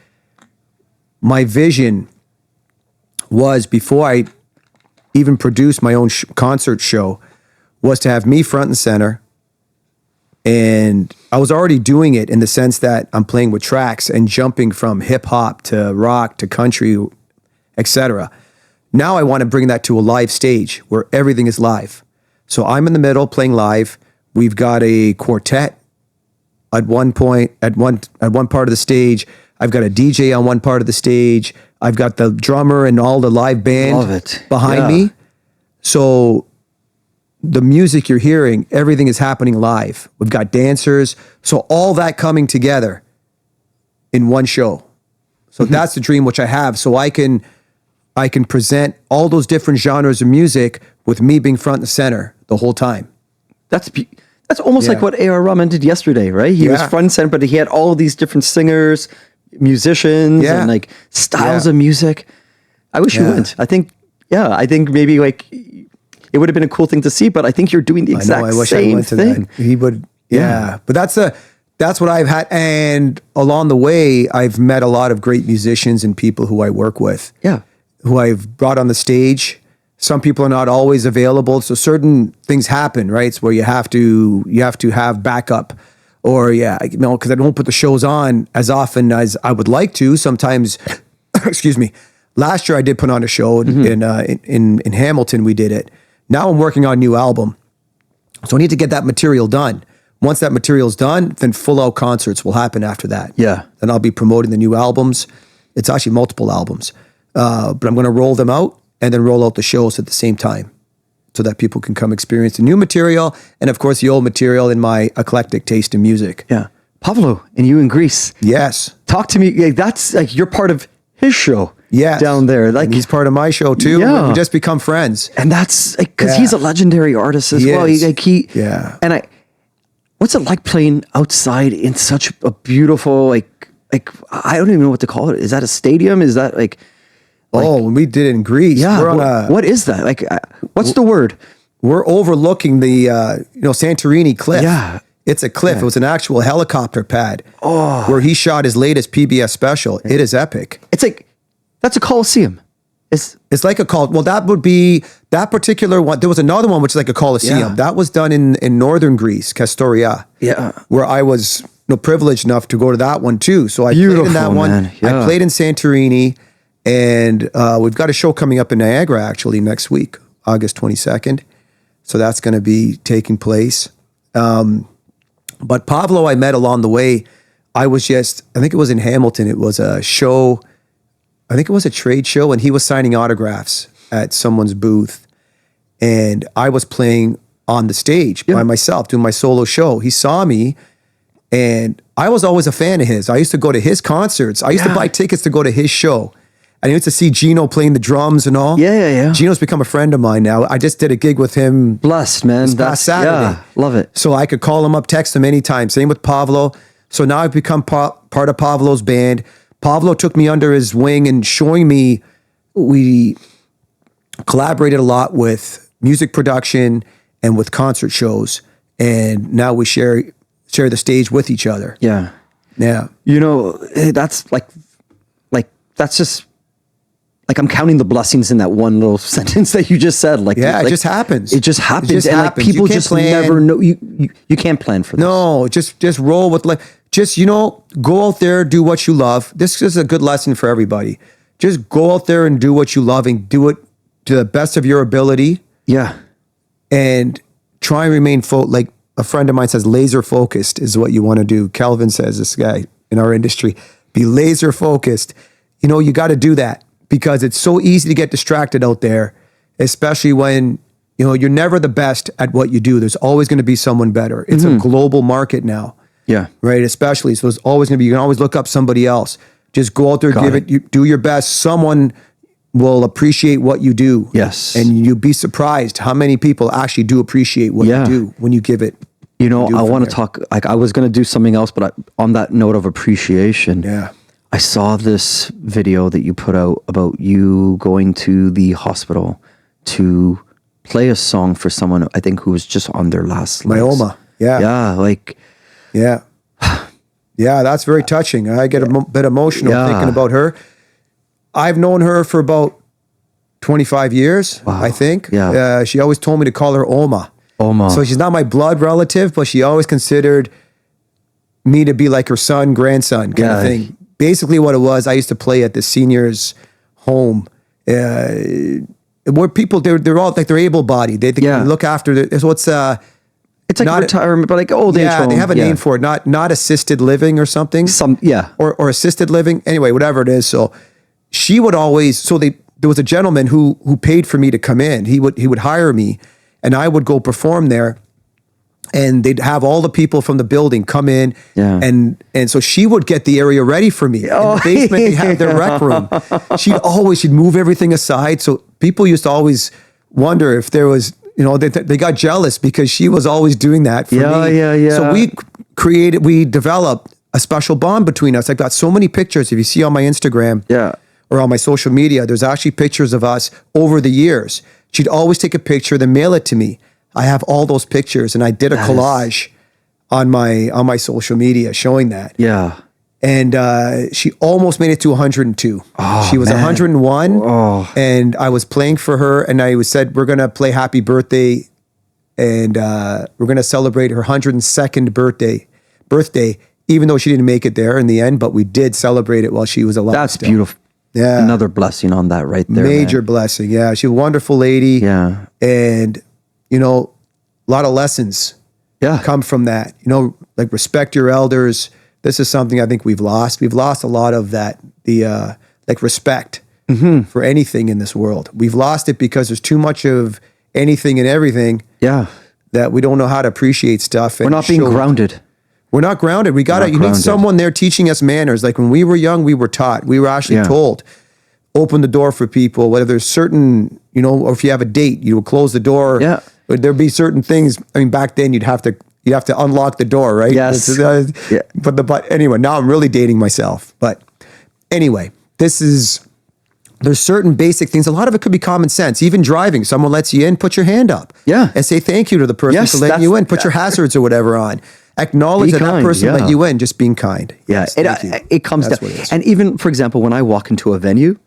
my vision was, before I even produced my own concert show, was to have me front and center. And I was already doing it in the sense that I'm playing with tracks and jumping from hip hop to rock to country, etc. Now I want to bring that to a live stage where everything is live. So I'm in the middle playing live. We've got a quartet at one point, at one part of the stage. I've got a DJ on one part of the stage. I've got the drummer and all the live band behind me. So the music you're hearing, everything is happening live. We've got dancers. So all that coming together in one show. So that's the dream which I have. So I can present all those different genres of music with me being front and center the whole time. That's almost like what A.R. Rahman did yesterday, right? He was front and center, but he had all of these different singers, musicians, and like styles of music. I wish you went. I think maybe like it would have been a cool thing to see, but I think you're doing the exact same thing. He would, but that's what I've had. And along the way, I've met a lot of great musicians and people who I work with. Yeah. Who I've brought on the stage. Some people are not always available. So certain things happen, right? It's where you have to have backup, or because I don't put the shows on as often as I would like to. Sometimes, excuse me. Last year I did put on a show in Hamilton. We did it. Now I'm working on a new album. So I need to get that material done. Once that material's done, then full out concerts will happen after that. Yeah. Then I'll be promoting the new albums. It's actually multiple albums. But I'm going to roll them out and then roll out the shows at the same time so that people can come experience the new material and, of course, the old material in my eclectic taste in music. Yeah. Pavlo and you in Greece. Yes. Talk to me. That's like you're part of his show. Yes. Down there. Like, and he's part of my show too. Yeah. We just become friends. And that's because he's a legendary artist as well. And what's it like playing outside in such a beautiful, like I don't even know what to call it. Is that a stadium? Is that like when we did it in Greece. Yeah. What is that? Like, what's the word? We're overlooking the, Santorini cliff. Yeah. It's a cliff. It was an actual helicopter pad where he shot his latest PBS special. It is epic. It's like, that's a Coliseum. It's like a call. Well, that would be that particular one. There was another one which is like a Coliseum. Yeah. That was done in northern Greece, Castoria. Yeah. Where I was privileged enough to go to that one too. So I Beautiful, played in that one. Man. Yeah. I played in Santorini, and we've got a show coming up in Niagara actually next week, August 22nd. So that's going to be taking place. But Pavlo, I met along the way. I think it was in Hamilton. It was a show. I think it was a trade show, and he was signing autographs at someone's booth. And I was playing on the stage by myself, doing my solo show. He saw me, and I was always a fan of his. I used to go to his concerts. I used to buy tickets to go to his show. And I used to see Gino playing the drums and all. Yeah. Gino's become a friend of mine now. I just did a gig with him. Blessed, man. This past Saturday. Yeah, love it. So I could call him up, text him anytime. Same with Pavlo. So now I've become part of Pavlo's band. Pavlo took me under his wing and showing me, we collaborated a lot with music production and with concert shows. And now we share the stage with each other. Yeah. Yeah. That's that's just like I'm counting the blessings in that one little sentence that you just said. It just happens. It just happens. And like people just never know. You can't plan for this. No, just roll with life. Just, go out there, do what you love. This is a good lesson for everybody. Just go out there and do what you love and do it to the best of your ability. Yeah. And try and remain like a friend of mine says, laser focused is what you want to do. Kelvin says, this guy in our industry, be laser focused. You got to do that because it's so easy to get distracted out there, especially when, you're never the best at what you do. There's always going to be someone better. It's a global market now. Yeah. Right. Especially. So it's always going to be, you can always look up somebody else. Just go out there, do your best. Someone will appreciate what you do. Yes. And you'll be surprised how many people actually do appreciate what you do when you give it. You know, I want to talk, like I was going to do something else, but on that note of appreciation, I saw this video that you put out about you going to the hospital to play a song for someone, I think, who was just on their last legs. Myoma. Yeah. Yeah. Like. Yeah. Yeah, that's very touching. I get a bit emotional thinking about her. I've known her for about 25 years, I think. Yeah. She always told me to call her Oma. Oma. So she's not my blood relative, but she always considered me to be like her son, grandson kind of thing. Basically what it was, I used to play at the seniors' home where people, they're all like, they're able-bodied. They look after, so it's like retirement, but like old age home. They have a name for it, not assisted living or something. Or assisted living. Anyway, whatever it is. So she would always, there was a gentleman who paid for me to come in. He would hire me and I would go perform there and they'd have all the people from the building come in and so she would get the area ready for me. In the basement, they had their rec room. She'd move everything aside. So people used to always wonder if there was, they got jealous because she was always doing that for me. So we developed a special bond between us. I've got so many pictures. If you see on my Instagram or on my social media, there's actually pictures of us over the years. She'd always take a picture, then mail it to me. I have all those pictures and I did a collage on my social media showing that. Yeah. And she almost made it to 102. She was 101, and I was playing for her, and I said, we're going to play Happy Birthday, and we're going to celebrate her 102nd birthday, even though she didn't make it there in the end, but we did celebrate it while she was alive. That's beautiful. Yeah. Another blessing on that right there. Major blessing, yeah. She's a wonderful lady. Yeah. And, a lot of lessons come from that. Like respect your elders. This is something I think we've lost. We've lost a lot of that, like respect for anything in this world. We've lost it because there's too much of anything and everything. Yeah. That we don't know how to appreciate stuff. We're not being grounded. We're not grounded. You need someone there teaching us manners. Like when we were young, we were taught. We were actually told, open the door for people. Whether there's certain, or if you have a date, you will close the door. Yeah. But there'd be certain things. I mean, back then you'd have to unlock the door, right? Yes. But anyway, now I'm really dating myself. But anyway, there's certain basic things. A lot of it could be common sense. Even driving, someone lets you in, put your hand up. Yeah. And say thank you to the person for letting you in. Put your hazards or whatever on. Acknowledge that person let you in, just being kind. Yeah. It comes down. And even, for example, when I walk into a venue,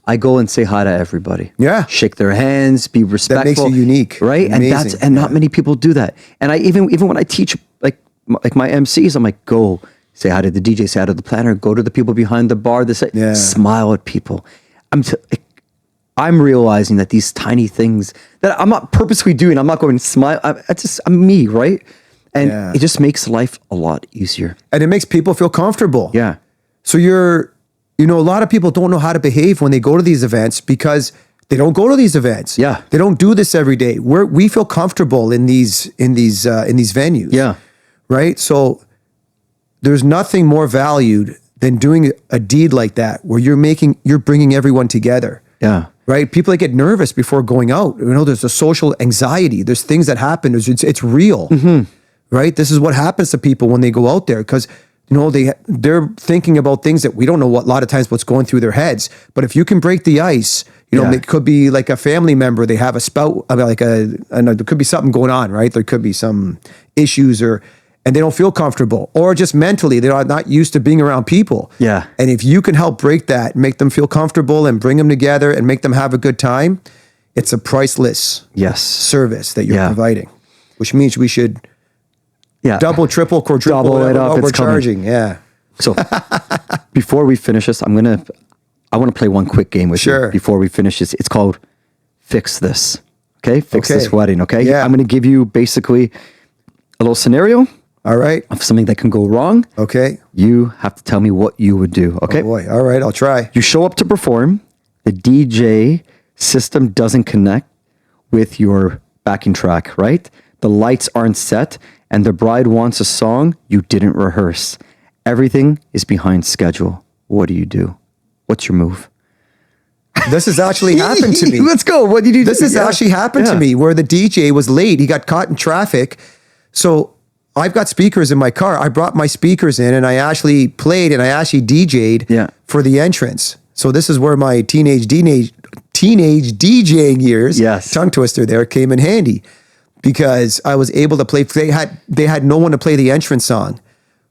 I go and say hi to everybody. Yeah. Shake their hands, be respectful. That makes you unique. Right? Amazing. And not many people do that. And I even when I teach like my MCs, I'm like, go say hi to the DJ, say hi to the planner, go to the people behind the bar, smile at people. I'm realizing that these tiny things that I'm not purposely doing, I'm not going to smile. I'm me, right? And it just makes life a lot easier. And it makes people feel comfortable. Yeah. So a lot of people don't know how to behave when they go to these events because they don't go to these events. Yeah. They don't do this every day. We feel comfortable in these venues. Yeah. Right? So there's nothing more valued than doing a deed like that where you're bringing everyone together. Yeah. Right? People that get nervous before going out. There's a social anxiety. There's things that happen. It's real. Mm-hmm. Right? This is what happens to people when they go out there because they're thinking about things that we don't know a lot of times what's going through their heads. But if you can break the ice, it could be like a family member, they have a spout, there could be something going on, right? There could be some issues and they don't feel comfortable or just mentally, they're not used to being around people. Yeah. And if you can help break that, make them feel comfortable and bring them together and make them have a good time, it's a priceless service that you're providing, which means we should double, triple, quadruple it up. What we're charging. Yeah. So before we finish this, I want to play one quick game with you before we finish this. It's called Fix This. Okay? Fix this wedding. Okay? Yeah. I'm going to give you basically a little scenario. All right. Of something that can go wrong. Okay. You have to tell me what you would do. Okay? Oh boy. All right. I'll try. You show up to perform. The DJ system doesn't connect with your backing track, right? The lights aren't set. And the bride wants a song you didn't rehearse. Everything is behind schedule. What do you do? What's your move? This has actually happened to me. Let's go. What did you do? This has actually happened to me where the DJ was late. He got caught in traffic. So I've got speakers in my car. I brought my speakers in and I actually played and I actually DJ'd for the entrance. So this is where my teenage DJing years, tongue twister there, came in handy because I was able to play. They had no one to play the entrance song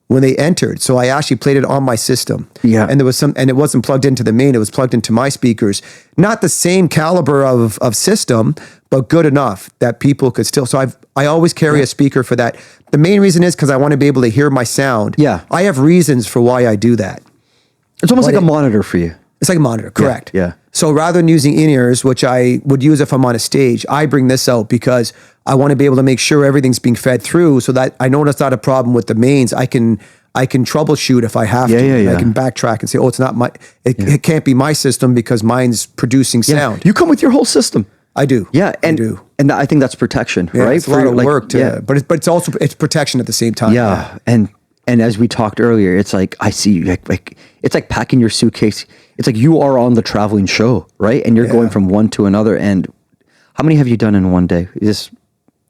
when they entered. So I actually played it on my system. Yeah. And it wasn't plugged into the main, it was plugged into my speakers. Not the same caliber of system, but good enough that people could still. So I always carry a speaker for that. The main reason is because I want to be able to hear my sound. Yeah. I have reasons for why I do that. It's almost like a monitor for you. It's like a monitor, correct. Yeah. So rather than using in-ears, which I would use if I'm on a stage, I bring this out because I want to be able to make sure everything's being fed through so that I know it's not a problem with the mains. I can troubleshoot if I have to. I can backtrack and say, oh, it's not it can't be my system because mine's producing sound. You come with your whole system. I do. Yeah, and I think that's protection, right? It's a lot of work but it's also protection at the same time. Yeah. And as we talked earlier, it's like I see like it's like packing your suitcase. It's like you are on the traveling show, right? And you're going from one to another. And how many have you done in one day? Is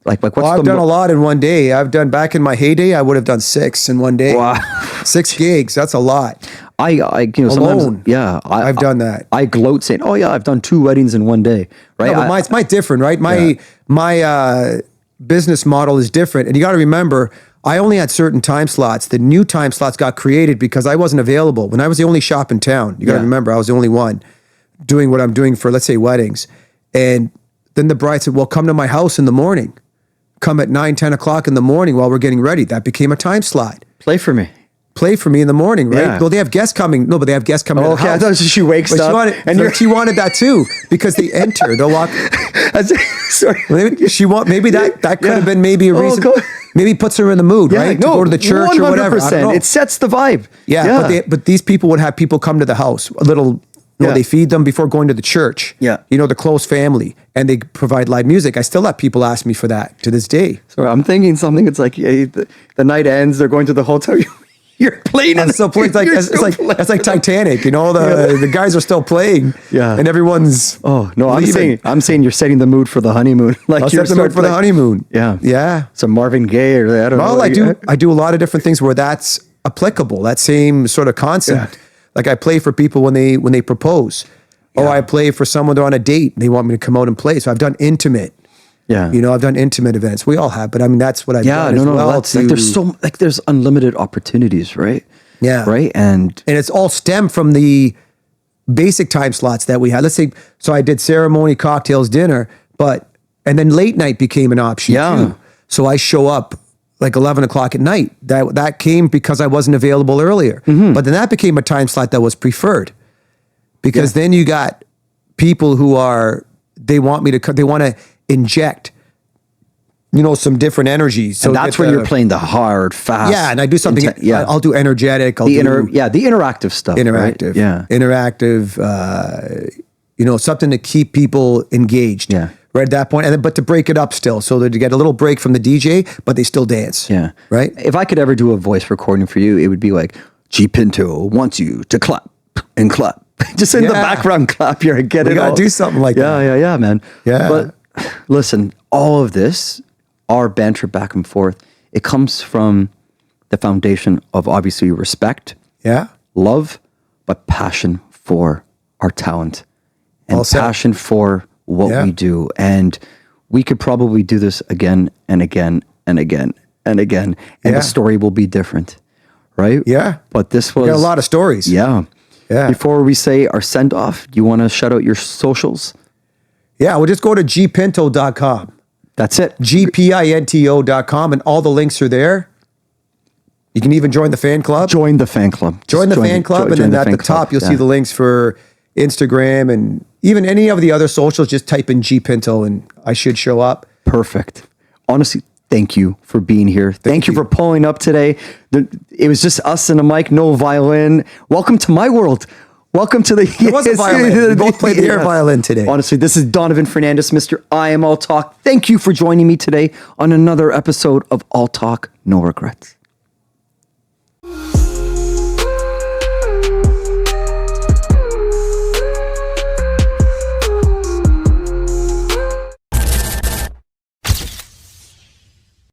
like what's I've done a lot in one day. I've done back in my heyday. I would have done 6 in one day. Wow, 6 gigs. That's a lot. I alone. I've done that. I gloat saying, "Oh yeah, I've done 2 weddings in one day." Right? No, but mine's different, right? My business model is different, and you got to remember, I only had certain time slots. The new time slots got created because I wasn't available. When I was the only shop in town, you got to remember, I was the only one doing what I'm doing for, let's say, weddings. And then the bride said, well, come to my house in the morning. Come at 9, 10 o'clock in the morning while we're getting ready. That became a time slot. Play for me in the morning, right? Yeah. Well, they have guests coming. No, but they have guests coming. Oh, okay. I thought she wakes up. She wanted that too because they enter. They'll walk. Sorry. Maybe that could have been maybe a reason. Maybe puts her in the mood, right? To go to the church 100%. Or whatever. It sets the vibe. Yeah. But these people would have people come to the house. A little. They feed them before going to the church. Yeah. The close family, and they provide live music. I still have people ask me for that to this day. So I'm thinking something. It's like the night ends. They're going to the hotel. You're playing. I'm still playing. It's like Titanic. The guys are still playing. Yeah. And everyone's. Oh no! I'm saying you're setting the mood for the honeymoon. Like you're setting the mood for the honeymoon. Yeah. Yeah. So Marvin Gaye or I don't know. Well, I do a lot of different things where that's applicable. That same sort of concept. Yeah. Like I play for people when they propose. Yeah. Or I play for someone they're on a date and they want me to come out and play. So I've done intimate. Yeah. I've done intimate events. We all have, but I mean that's what I've done as well. There's unlimited opportunities, right? Yeah. Right. And it's all stemmed from the basic time slots that we had. Let's say so I did ceremony, cocktails, dinner, and then late night became an option too. So I show up like 11 o'clock at night. That came because I wasn't available earlier. Mm-hmm. But then that became a time slot that was preferred. Because then you got people who they want to inject, some different energies. So and that's when you're playing the hard, fast. Yeah, and I do something. I'll do energetic. The interactive stuff. Interactive. Right? Yeah. Interactive. Something to keep people engaged. Yeah. Right at that point, but to break it up still, so that you get a little break from the DJ, but they still dance. Yeah. Right. If I could ever do a voice recording for you, it would be like G Pinto wants you to clap and clap. Just in the background clap here and get it. You gotta do something like that. Yeah, man. Yeah. But listen, all of this, our banter back and forth, it comes from the foundation of obviously respect, love, but passion for our talent and passion for what we do. And we could probably do this again and again and again and again, and the story will be different, right? Yeah. But this was a lot of stories. Yeah. Before we say our send off, do you want to shout out your socials? Yeah, we'll just go to gpinto.com. That's it. gpinto.com, and all the links are there. You can even join the fan club. Join the fan club. And then at the top, you'll see the links for Instagram and even any of the other socials. Just type in G Pinto and I should show up. Perfect. Honestly, thank you for being here. Thank you for pulling up today. It was just us and a mic, no violin. Welcome to my world. Welcome to the... It was a violin. We both played the air violin today. Honestly, this is Donovan Fernandes, Mr. I Am All Talk. Thank you for joining me today on another episode of All Talk, No Regrets.